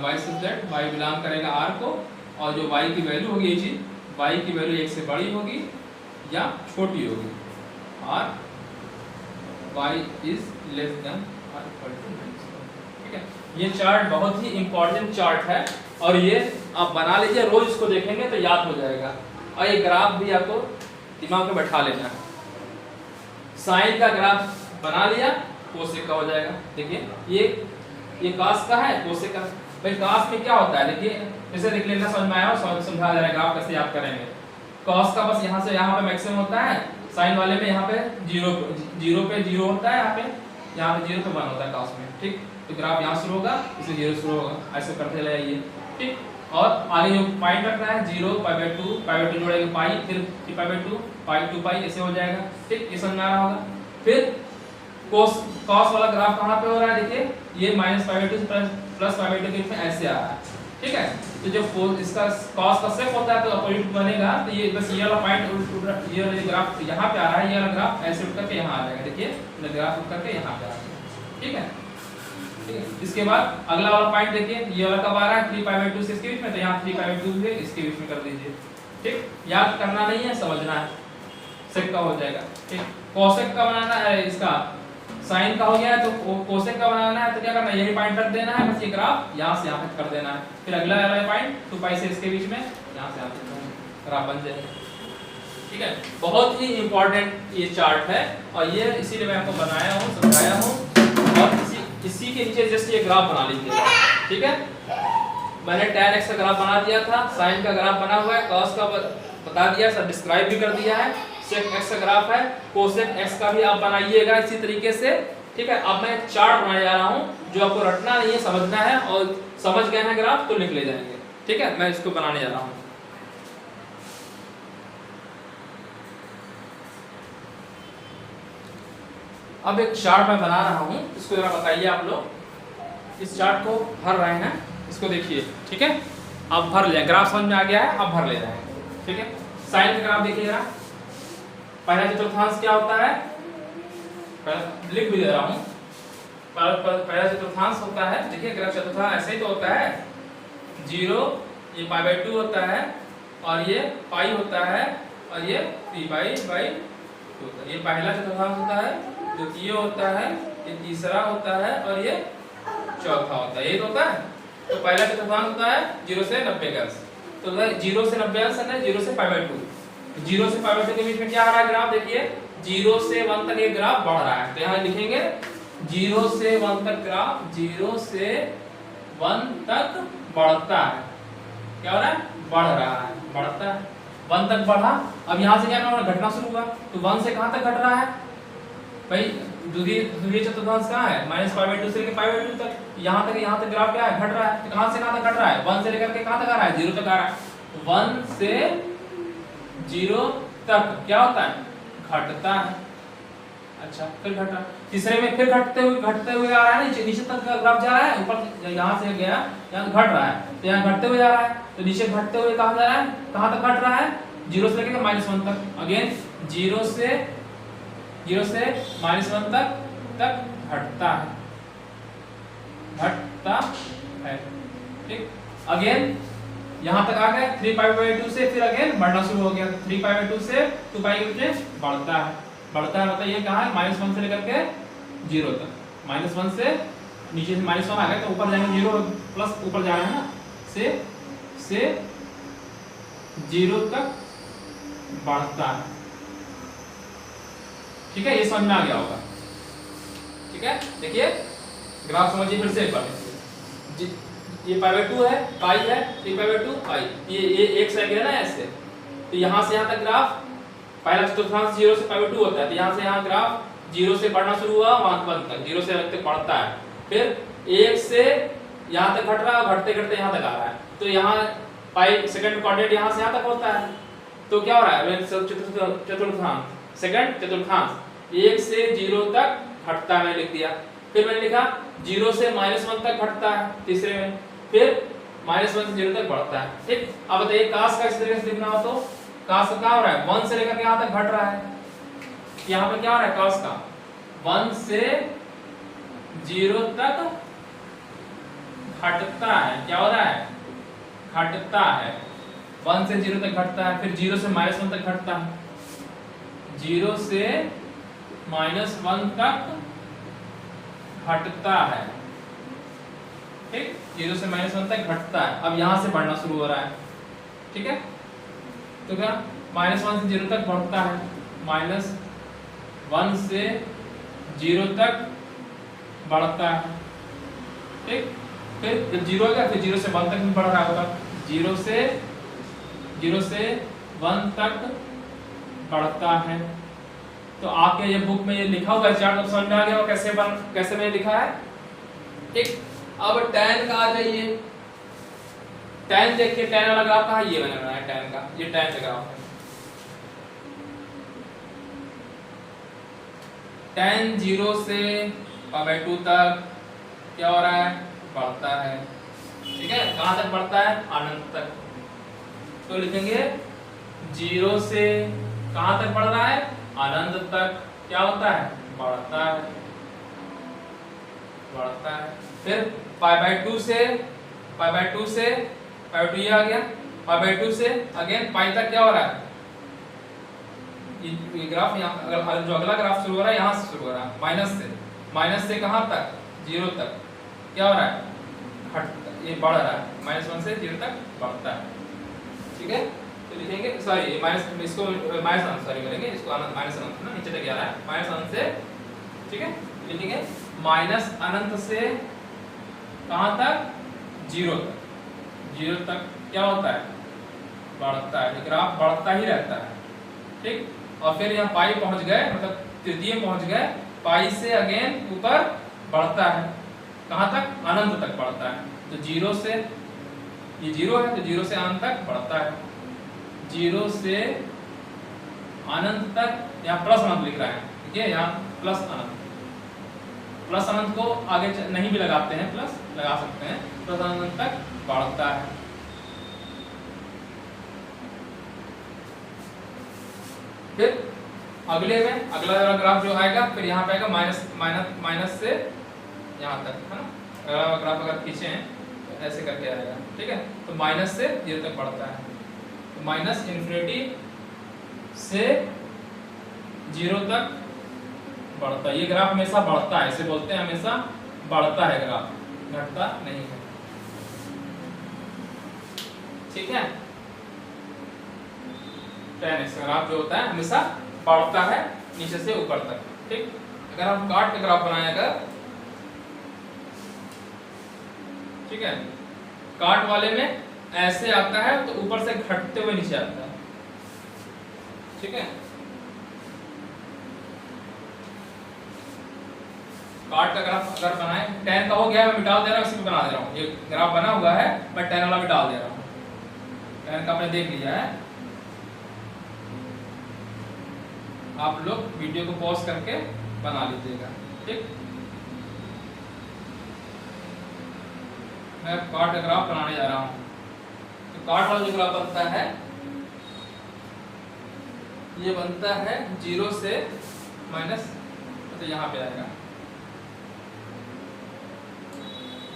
Speaker 1: y से z, y बिलोंग करेगा r को, और जो y की वैल्यू होगी, ये चीज y की वैल्यू 1 से बड़ी होगी या छोटी होगी, और y इज लेस देन और इक्वल टू। ठीक है, ये चार्ट बहुत ही इंपॉर्टेंट चार्ट है, और ये आप बना लीजिए, रोज इसको देखेंगे तो याद हो जाएगा। और ये ग्राफ भी आपको दिमाग में बैठा लेना है। साइन का ग्राफ बना लिया, कोसेक का हो जाएगा। देखिए ये कास का है, कोसेक का। भाई कास में क्या होता है, देखिए इसे देख लेना, समझ में आया हो, समझा जाएगा आप कैसे याद करेंगे। कॉस का बस यहाँ से यहाँ पे मैक्सिमम होता है, साइन वाले में यहाँ पे 0 पे 0 होता है, यहाँ पे 0 पे 1 होता है कॉस में। ठीक, तो ग्राफ यहाँ शुरू होगा, इसे 0 शुरू होगा, ऐसे करते जाइए। ठीक, और आगे जो पाई रखना है 0 पाई/2 जोड़ेंगे पाई, फिर 3π/2 पाई 2 ऐसे हो जाएगा। ठीक, ये समझ में आ रहा होगा। फिर cos वाला ग्राफ कहाँ पे हो रहा है, देखिए ये -π/2 से +π/2 के बीच में ऐसे आ रहा है। ठीक है, तो जब इसका cos का सेक होता है तो अपोजिट बनेगा, तो ये बस ये वाला पॉइंट, ये वाला ग्राफ यहाँ पे आ रहा है, ये वाला ग्राफ ऐसे उठ करके यहाँ आ जाएगा। देखिए ये ग्राफ उठ करके यहाँ पे आ जाएगा। ठीक है, इसके बाद अगला वाला पॉइंट देखिए, ये वाला कब आ रहा है 3π/2 से इसके बीच में, तो यहाँ 3π/2 से इसके बीच में कर दीजिए। ठीक, याद करना नहीं है, समझना है, सेक का हो जाएगा। ठीक, कोसेक का बनाना है, इसका साइन का हो गया है, तो कोसेक का बनाना है तो क्या करना है, यही पॉइंट रख देना है, बस ये ग्राफ यहाँ से यहाँ तक कर देना है। फिर अगला वाला पॉइंट 2π से इसके बीच में, यहाँ से यहाँ तक ग्राफ बन जाएगा। ठीक है, बहुत ही इंपॉर्टेंट ये चार्ट है, और ये इसीलिए मैं आपको बनाया हूँ, समझाया हूँ, और इसी के नीचे जस्ट ये ग्राफ बना लीजिए। ठीक है, मैंने tan x का ग्राफ बना दिया था, sin का ग्राफ बना हुआ है, cos का बता दिया, सब डिस्क्राइब भी कर दिया है, sec x का ग्राफ है, cosec x का भी आप बनाइएगा इसी तरीके से। ठीक है, अब मैं चार्ट बनाने जा रहा हूँ, जो आपको रटना नहीं है, समझना है, और समझ गए हैं ग्राफ तो लिख ले जाएंगे। ठीक है, मैं इसको बनाने जा रहा हूँ। अब एक चार्ट मैं बना रहा हूँ, इसको जरा बताइए आप लोग। इस चार्ट को भर रहे हैं, इसको देखिए। ठीक है, आप भर ले, ग्राफ समझ में आ गया है, आप भर ले रहे हैं। ठीक है, साइन का ग्राफ देखिए जरा। पहला चतुर्थांश क्या होता है, लिख भी दे रहा हूँ। पहला चतुर्थांश होता है, देखिए ग्राफ चतुर्थांश ऐसे ही तो होता है, 0, ये π/2 होता है, और ये पाई होता है, और ये 3π/2 होता है। ये पहला चतुर्थांश होता है, द्वितीय होता है, ये तीसरा होता है, और ये चौथा होता है। ये तो होता है, तो पहला चतुर्थांश होता है 0 से 90 का अंश, तो 0 से 90 अंश है 0 से π/2। 0 से π/2 के बीच में क्या आ रहा है ग्राफ, देखिए 0 से 1 तक ये ग्राफ बढ़ रहा है, तो यहाँ लिखेंगे 0 से 1 तक ग्राफ 0 से 1 तक बढ़ता है। क्या हो रहा है, बढ़ रहा है, बढ़ता है, 1 तक बढ़ा। अब यहाँ से क्या घटना शुरू हुआ, तो 1 से कहाँ तक घट रहा है भाई, ध्रुवीय चतुर्थांश कहाँ है? -π/2 से लेकर π/2 तक। यहाँ तक ग्राफ क्या है? घट रहा है। तो कहाँ से कहाँ तक घट रहा है? 1 से लेकर के कहाँ तक आ रहा है? 0 तक आ रहा है। 1 से 0 तक क्या होता है? घटता है। अच्छा, फिर घट रहा। तीसरे में फिर घटते हुए आ रहा है ना, नीचे तक ग्राफ जा रहा है, ऊपर यहाँ से गया, यहाँ घट रहा है, तो यहाँ घटते हुए जा रहा है, तो नीचे घटते हुए कहाँ जा रहा है? कहाँ तक घट रहा है? 0 से लेकर -1 तक। अगेन 0 से -1 तक घटता है। ठीक, अगेन यहाँ तक आ गए 3π/2 से, फिर अगेन बढ़ना शुरू हो गया। 3π/2 से 2π के बीच बढ़ता है बताइए कहाँ है? -1 से लेकर के 0 तक। -1 से नीचे से -1 आ गया, तो ऊपर जाएंगे 0 प्लस ऊपर जा रहे हैं ना, से 0 तक बढ़ता है। ठीक है, ये समझ में आ गया होगा। ठीक है, देखिए ग्राफ समझिए फिर से एक बार। ये π/2 है, पाई है, 3π/2 पाई, ये एक साइड है ना ऐसे, तो यहाँ से यहाँ तक ग्राफ पहला चतुर्थांश 0 से π/2 होता है, तो यहाँ से यहाँ ग्राफ 0 से बढ़ना शुरू हुआ 1 तक, 0 से 1 तक बढ़ता है, फिर 1 से यहाँ तक घट रहा है, घटते घटते यहाँ तक आ रहा है, तो यहाँ पाई सेकंड कोऑर्डिनेट यहाँ से यहाँ तक होता है, तो क्या हो रहा है? चतुर्थांश सेकंड चतुर्थांश 1 से 0 तक घटता है, मैंने लिख दिया। फिर मैंने लिखा 0 से -1 तक घटता है तीसरे में, फिर -1 से 0 तक बढ़ता है। ठीक, अब बताइए काश का इस तरीके से लिखना हो तो काश का क्या हो रहा है? 1 से लेकर के यहाँ तक घट रहा है, यहाँ पे क्या हो रहा है? काश का 1 से 0 तक घटता है। क्या हो रहा है? घटता है। 1 से 0 तक घटता है, फिर 0 से -1 तक घटता है, 0 से -1 तक घटता है। ठीक, 0 से -1 तक घटता है। अब यहाँ से बढ़ना शुरू हो रहा है। ठीक है, तो क्या -1 से 0 तक बढ़ता है, -1 से 0 तक बढ़ता है। ठीक, फिर जब 0 हो गया, फिर 0 से 1 तक भी बढ़ रहा होगा, 0 से 1 तक बढ़ता है। तो आपके ये बुक में ये लिखा हुआ है चार्ट, तो समझ में आ गया हो कैसे मैंने लिखा है। ठीक, अब tan का आ जाइए। tan देखिए, tan वाला ग्राफ कहाँ? ये मैंने बनाया tan का, ये tan का ग्राफ है। tan 0 से π/2 तक क्या हो रहा है? बढ़ता है। ठीक है, कहाँ तक बढ़ता है? अनंत तक। तो लिखेंगे 0 से कहाँ तक बढ़ रहा है? अनंत तक। क्या होता है? बढ़ता है, बढ़ता है। फिर π/2 से π/2 ये आ गया, π/2 से अगेन पाई तक क्या हो रहा है? ये ग्राफ यहाँ, अगर जो अगला ग्राफ शुरू हो रहा है यहाँ से शुरू हो रहा है, माइनस से कहाँ तक? 0 तक। क्या हो रहा है? ये बढ़ रहा है, -1 से 0 तक बढ़ता है। ठीक है, तो लिखेंगे सॉरी इसको माइनस अनंत सॉरी करेंगे, इसको माइनस अनंत ना नीचे तक जा रहा है, माइनस अनंत से। ठीक है, लिखेंगे माइनस अनंत से कहाँ तक? 0 तक। 0 तक क्या होता है? बढ़ता है। ग्राफ बढ़ता ही रहता है। ठीक, और फिर यहाँ पाई पहुंच गए, मतलब तृतीय पहुंच गए, पाई से अगेन ऊपर बढ़ता है, कहाँ तक? अनंत तक बढ़ता है। तो 0 से ये 0 है, तो 0 से अनंत तक बढ़ता है, 0 से अनंत तक। यहाँ प्लस अनंत लिख रहा है, ठीक है, यहाँ प्लस अनंत। प्लस अनंत को आगे नहीं भी लगाते हैं, प्लस लगा सकते हैं, प्लस अनंत तक बढ़ता है। फिर अगले में अगला ग्राफ जो आएगा, फिर यहाँ पे आएगा माइनस से यहाँ तक, है ना। ग्राफ अगर खींचे हैं तो ऐसे करके आएगा। ठीक है, तो माइनस से 0 तक बढ़ता है, तो माइनस इन्फिनिटी से 0 तक बढ़ता है। ये ग्राफ हमेशा बढ़ता है, इसे बोलते हैं हमेशा बढ़ता है ग्राफ, घटता नहीं है। ठीक है, tan x ग्राफ जो होता है हमेशा बढ़ता है नीचे से ऊपर तक। ठीक, अगर हम काट के ग्राफ बनाए अगर, ठीक है, काट वाले में ऐसे आता है तो ऊपर से घटते हुए नीचे आता है। ठीक है, कार्ड का ग्राफ अगर बनाए, tan का हो गया, मैं मिटा दे रहा हूँ, इसी पे बना दे रहा हूँ। ये ग्राफ बना हुआ है, मैं tan वाला मिटा दे रहा हूँ। tan का आपने देख लिया है, आप लोग वीडियो को पॉज करके बना लीजिएगा, ठीक। मैं कार्ड का ग्राफ बनाने जा रहा हूँ। तो कार्ड वाला जो ग्राफ बनता है, ये बनता है 0 से माइनस, तो यहाँ पे आएगा,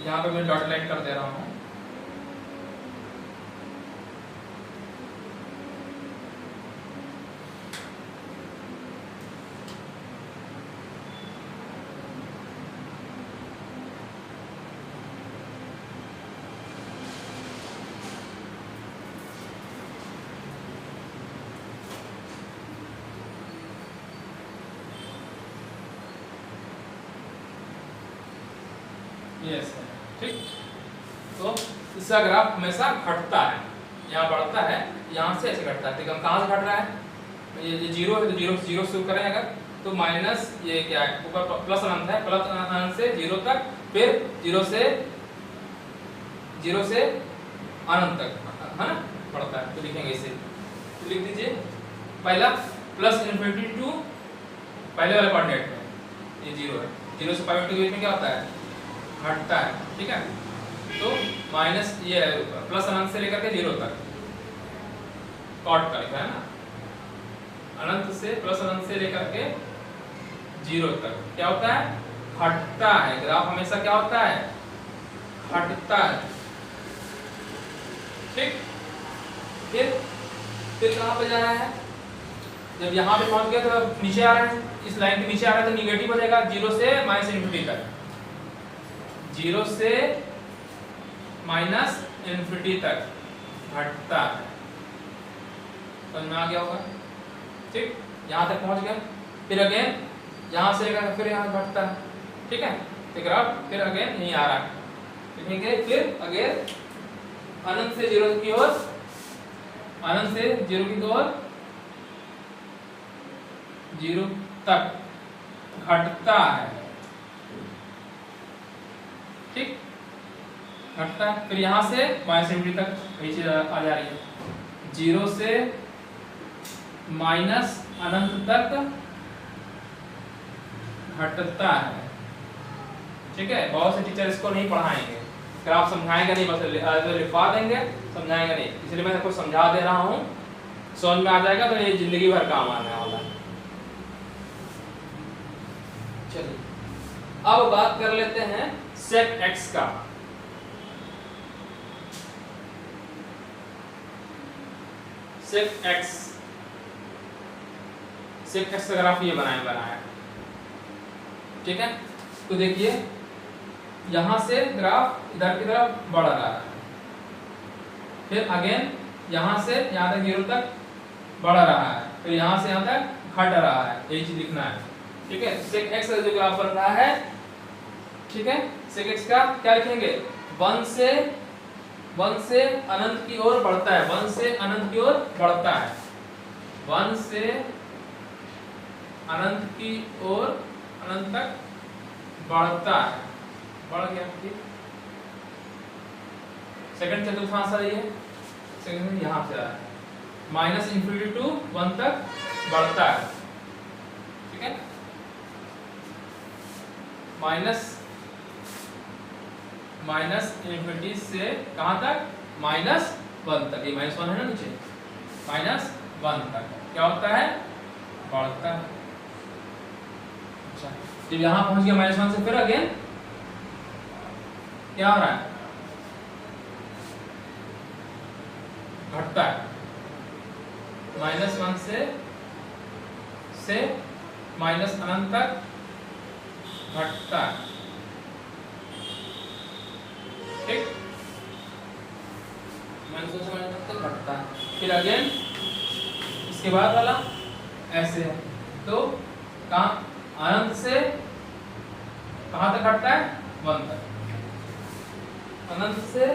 Speaker 1: यहाँ पे मैं डॉट लाइन कर दे रहा हूँ। यस, ठीक। तो इसका ग्राफ हमेशा घटता है, यहाँ बढ़ता है, यहाँ से ऐसे घटता है। देखो कहाँ से घट रहा है, ये 0 है, तो 0 से 0 शुरू करें अगर, तो माइनस ये क्या है, ऊपर प्लस अनंत है, प्लस अनंत से 0 तक, फिर 0 से अनंत तक, है ना, बढ़ता है। तो लिखेंगे इसे, तो लिख दीजिए पहला प्लस इन्फिनिटी टू, पहले वाले कोऑर्डिनेट में ये 0 है, 0 से पाई के बीच में क्या होता है, घटता है, ठीक है। तो माइनस ये प्लस अनंत से लेकर के 0 तक कॉट का लिखा है ना, अनंत से प्लस अनंत से लेकर के 0 तक क्या होता है, घटता है। ग्राफ हमेशा क्या होता है, घटता है, ठीक। फिर कहाँ पे जा रहा है, जब यहाँ पे पहुंच गया तो नीचे आ रहा है, इस लाइन के नीचे आ रहा है, तो निगेटिव हो जाएगा 0 से माइनस इन्फिनिटी तक, 0 से माइनस इन्फिनिटी तक घटता है। समझ में आ गया होगा, ठीक। यहाँ तक पहुंच गया, फिर अगेन यहाँ से लेकर फिर यहाँ घटता है, ठीक है। तो ग्राफ फिर अगेन यहीं आ रहा है, लिखेंगे फिर अगेन अनंत से 0 की ओर, अनंत से 0 की ओर 0 तक घटता है, ठीक, घटता है। फिर यहाँ से माइनस इन्फिनिटी तक नीचे आ जा रही है, 0 से माइनस अनंत तक घटता है, ठीक है। बहुत से टीचर इसको नहीं पढ़ाएंगे, ग्राफ समझाएंगे नहीं, बस लिखवा देंगे, समझाएंगे नहीं, इसलिए मैं आपको समझा दे रहा हूँ, समझ में आ जाएगा तो ये जिंदगी भर काम आने वाला है। चलिए अब बात कर लेते हैं सेक एक्स का। सेक एक्स का ग्राफ ये बनाया, ठीक है। तो देखिए यहां से ग्राफ इधर की तरफ बढ़ रहा है, फिर अगेन यहां से यहां तक 0 तक बढ़ रहा है, फिर यहां से यहां तक घट रहा है, यही चीज लिखना है, ठीक है। सेक एक्स का जो ग्राफ बन रहा है, ठीक है, सेक एक्स का क्या लिखेंगे, 1 से अनंत की ओर बढ़ता है, 1 से अनंत की ओर बढ़ता है, 1 से अनंत की ओर अनंत तक बढ़ता है, बढ़ गया, ठीक। सेकंड चतुर्थांश है ये, सेकंड यहां से आ रहा है, माइनस इन्फिनिटी टू 1 तक बढ़ता है, ठीक है। माइनस इन्फिनिटी से कहां तक, -1 तक, ये -1 है ना नीचे, -1 तक क्या होता है, बढ़ता है। अच्छा, जब यहां पहुंच गया -1 से, फिर अगेन क्या हो रहा है, घटता है, -1 से माइनस अनंत तक घटता है, ठीक, -1 से माइनस तक घटता है। फिर अगेन इसके बाद वाला ऐसे है, तो कहाँ, अनंत से कहां तक घटता है, 1 तक, अनंत से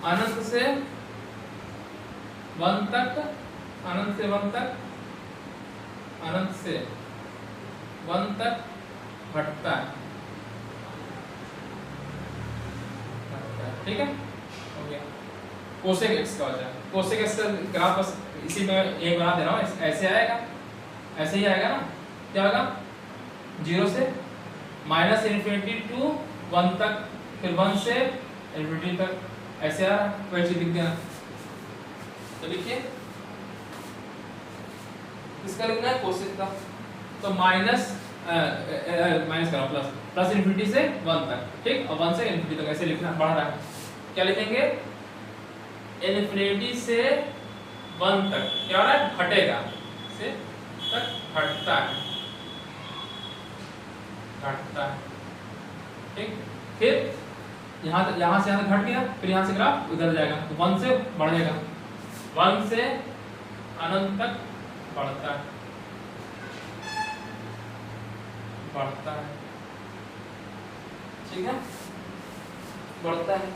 Speaker 1: अनंत से 1 तक अनंत से 1 तक, अनंत से 1 तक घटता है, ठीक है, हो गया। कोसेक एक्स का हो जाएगा, कोसेक एक्स का ग्राफ बस इसी में एक बना दे रहा हूँ, ऐसे आएगा, ऐसे ही आएगा ना, क्या होगा 0 से माइनस इन्फिनिटी टू 1 तक, फिर 1 से इन्फिनिटी तक, ऐसे आ रहा है, वही चीज लिख देना। तो लिखिए इसका लिखना है कोसेक का, तो माइनस करो प्लस, प्लस इन्फिनिटी से 1 तक, ठीक, और 1 से इन्फिनिटी तक ऐसे लिखना, बढ़ रहा है, क्या लिखेंगे इन्फिनिटी से 1 तक, क्या हो रहा है घटेगा, से तक घटता है, घटता है, ठीक, फिर यहाँ से यहाँ तक घट गया, फिर यहाँ से ग्राफ उधर जाएगा, तो 1 से बढ़ेगा, 1 से अनंत तक बढ़ता है, बढ़ता है, ठीक है, बढ़ता है,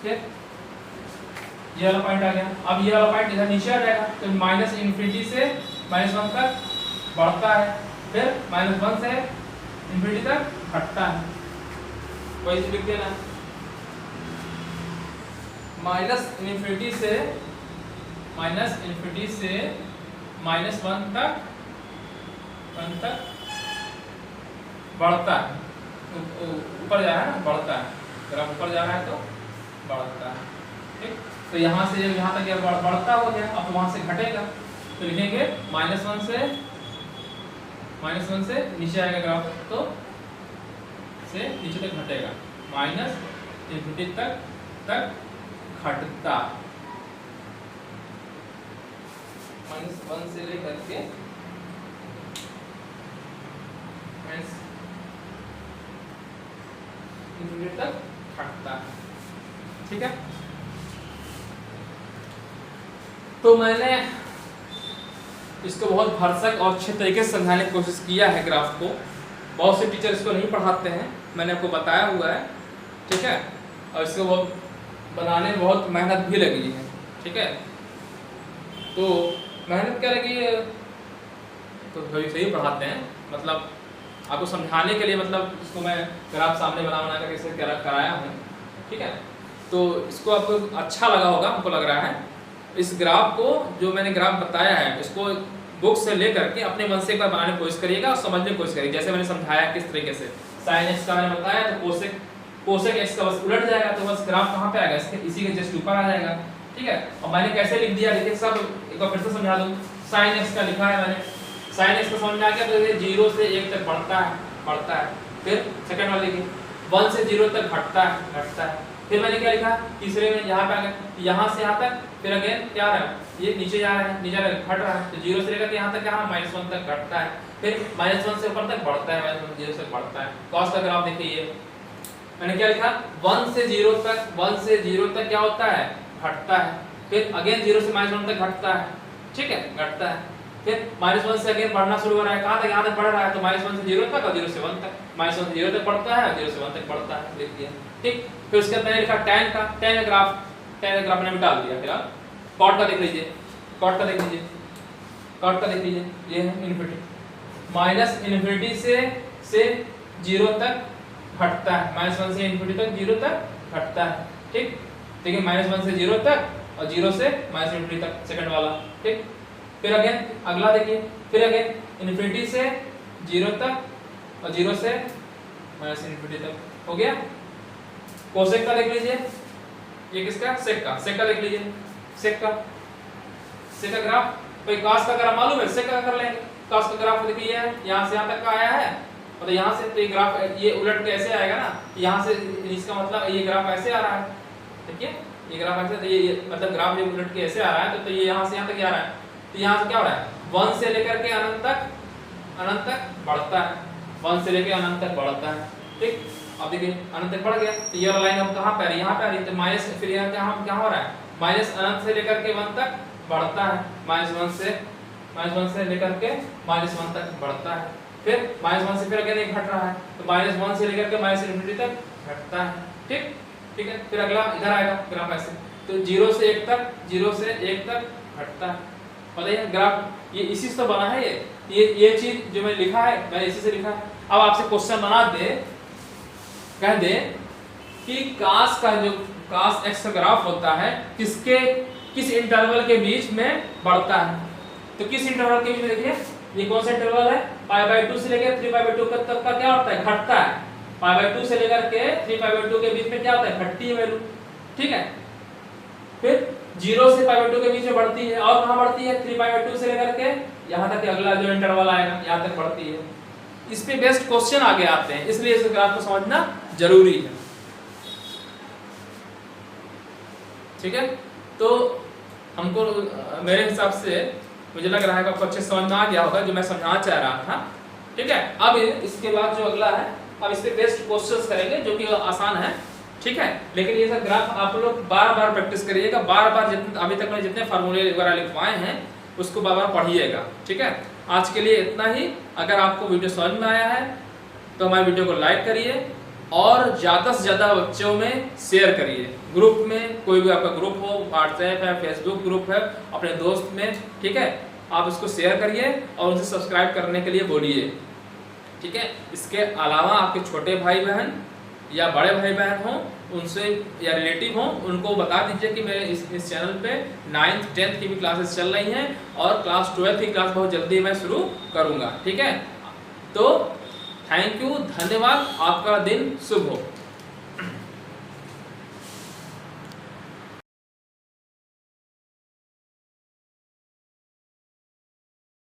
Speaker 1: फिर ये वाला पॉइंट आ गया। अब ये वाला पॉइंट इधर नीचे आ जाएगा, तो माइनस इन्फिनिटी से -1 तक बढ़ता है, फिर -1 से इन्फिनिटी तक घटता है, वही लिख देना, माइनस इन्फिनिटी से -1 तक, 1 तक बढ़ता है, ऊपर जा रहा है ना, बढ़ता है, अगर ऊपर जा रहा है तो बढ़ता है, ठीक, तो यहाँ से जब यहाँ तक यह बढ़ता हो गया, अब वहाँ से घटेगा, तो लिखेंगे -1 से नीचे आएगा ग्राफ, तो से नीचे तक घटेगा, माइनस इन्फिनिटी तक घटता, -1 से लेकर के इन्फिनिटी तक घटता है, ठीक है। तो मैंने इसको बहुत भरसक और अच्छे तरीके से समझाने की कोशिश किया है ग्राफ को, बहुत से टीचर इसको नहीं पढ़ाते हैं, मैंने आपको बताया हुआ है, ठीक है, और इसको बहुत बनाने में बहुत मेहनत भी लगी है, ठीक है, तो मेहनत क्या लगी है, तो सही पढ़ाते हैं, मतलब आपको समझाने के लिए, मतलब इसको मैं ग्राफ सामने बना कर कैसे कराया हूँ, ठीक है, तो इसको आपको अच्छा लगा होगा, हमको लग रहा है। इस ग्राफ को जो मैंने ग्राफ बताया है, इसको बुक से लेकर के अपने मन से एक बार बनाने की कोशिश करिएगा और समझने की कोशिश करिएगा, जैसे मैंने समझाया किस तरीके से साइन एक्स का मैंने बताया, तो कोसेक एक्स का बस उलट जाएगा, तो बस ग्राफ कहाँ पे आएगा, इसके इसी के जस्ट ऊपर आ जाएगा, ठीक है। और मैंने कैसे लिख दिया, देखिए सब एक बार फिर से समझा दूँ, साइन एक्स का लिखा है मैंने, साइन एक्स का समझ में आ गया, तो ये 0 से 1 तक बढ़ता है, फिर सेकंड वाला देखिए 1 से 0 तक घटता है, फिर मैंने क्या लिखा तीसरे में, यहाँ पे आ गया, यहाँ से यहाँ तक, फिर अगेन क्या आ रहा है, ये नीचे जा रहा है, नीचे घट रहा है, तो 0 से लेकर यहाँ तक यहाँ -1 तक घटता है, फिर -1 से ऊपर तक बढ़ता है, -0 से बढ़ता है। कॉस का ग्राफ देखिए, ये मैंने क्या लिखा 1 से 0 तक क्या होता है, घटता है, फिर अगेन 0 से -1 तक घटता है, ठीक है, घटता है, फिर -1 से अगेन बढ़ना शुरू हो रहा है, कहाँ तक, यहाँ तक बढ़ रहा है, तो -1 से 0 तक और 0 से 1 तक, -1 से 0 तक बढ़ता है, 0 से 1 तक बढ़ता है, लिख दिया, ठीक। फिर उसके बाद मैंने लिखा tan का ग्राफ मैंने मिटा दिया, फिर आप कॉट का देख लीजिए, कॉट का देख लीजिए, ये है इन्फिनिटी, माइनस इन्फिनिटी से 0 तक घटता है, -1 से इन्फिनिटी तक 0 तक घटता है, ठीक, देखिए -1 से 0 तक और 0 से -इन्फिनिटी तक, सेकंड वाला, ठीक। फिर अगेन अगला देखिए, फिर अगेन इन्फिनिटी से 0 तक और 0 से -इन्फिनिटी तक, हो गया। कोसेक का देख लीजिए, ये किसका, सेक का देख लीजिए, सेक का ग्राफ, भाई कॉस का ग्राफ मालूम है, सेक का कर लेंगे, कॉस का ग्राफ देखिए यहाँ से यहाँ तक का आया है, मतलब यहाँ से तो ये ग्राफ ये उलट के ऐसे आएगा ना, यहाँ से इसका मतलब ये ग्राफ ऐसे आ रहा है, ठीक है, ये ग्राफ ऐसे, तो ये मतलब ग्राफ जब उलट के ऐसे आ रहा है, तो ये यहाँ से यहाँ तक आ रहा है, तो यहाँ से क्या हो रहा है, 1 से लेकर के अनंत तक बढ़ता है, 1 से लेकर अनंत तक बढ़ता है, ठीक। अब देखिए अनंत तक बढ़ गया, तो ये वाला लाइन अब कहाँ पे आ रही है, यहाँ पे आ रही है, तो माइनस, फिर यहाँ क्या हो रहा है, माइनस अनंत से लेकर के 1 तक बढ़ता है, -1 से लेकर के -1 तक बढ़ता है, फिर -1 से फिर अगेन घट रहा है, तो -1 से लेकर के -इन्फिनिटी तक घटता है, ठीक है। फिर अगला इधर आएगा ग्राफ ऐसे, तो 0 से 1 तक घटता है, पता है ग्राफ ये इसी से बना है, ये चीज जो मैंने लिखा है मैंने इसी से लिखा है। अब आपसे क्वेश्चन बना दे, कह दे कि कास का जो कास एक्स का ग्राफ होता है किस इंटरवल के बीच में बढ़ता है। तो किस इंटरवल के बीच में, देखिए ये कौन सा इंटरवल है, π/2 से लेकर 3π/2 तक का क्या होता है, घटता है। π/2 से लेकर के 3π/2 के बीच में क्या होता है, घटती है वैल्यू, ठीक है। फिर 0 से π/2 के बीच में बढ़ती है, और कहां बढ़ती है, 3π/2 से लेकर के यहां तक अगला जो इंटरवल आएगा यहां तक बढ़ती है। इस पे बेस्ट क्वेश्चन आगे आते हैं, इसलिए इस ग्राफ को समझना जरूरी है, ठीक है। तो हमको मेरे हिसाब से मुझे लग रहा है कि आपको अच्छे समझ में आ गया होगा जो मैं समझाना चाह रहा था, ठीक है। अब इसके बाद जो अगला है, अब इस पे बेस्ट क्वेश्चंस करेंगे जो कि आसान है, ठीक है। लेकिन ये सब ग्राफ आप लोग बार-बार प्रैक्टिस करिएगा, बार-बार जितने अभी तक मैंने जितने फार्मूले वगैरह लिखवाए हैं उसको बार-बार पढ़िएगा, ठीक है। आज के लिए इतना ही। अगर आपको वीडियो समझ में आया है तो हमारे वीडियो को लाइक करिए और ज़्यादा से ज़्यादा बच्चों में शेयर करिए। ग्रुप में कोई भी आपका ग्रुप हो, व्हाट्सएप है, फेसबुक ग्रुप है, अपने दोस्त में, ठीक है, आप उसको शेयर करिए और उसे सब्सक्राइब करने के लिए बोलिए, ठीक है। इसके अलावा आपके छोटे भाई बहन या बड़े भाई बहन हों उनसे या रिलेटिव हों उनको बता दीजिए कि मेरे इस चैनल पे 9th 10th की भी क्लासेस चल रही हैं और क्लास 12th की क्लास बहुत जल्दी मैं शुरू करूँगा, ठीक है। तो थैंक यू, धन्यवाद, आपका दिन शुभ हो।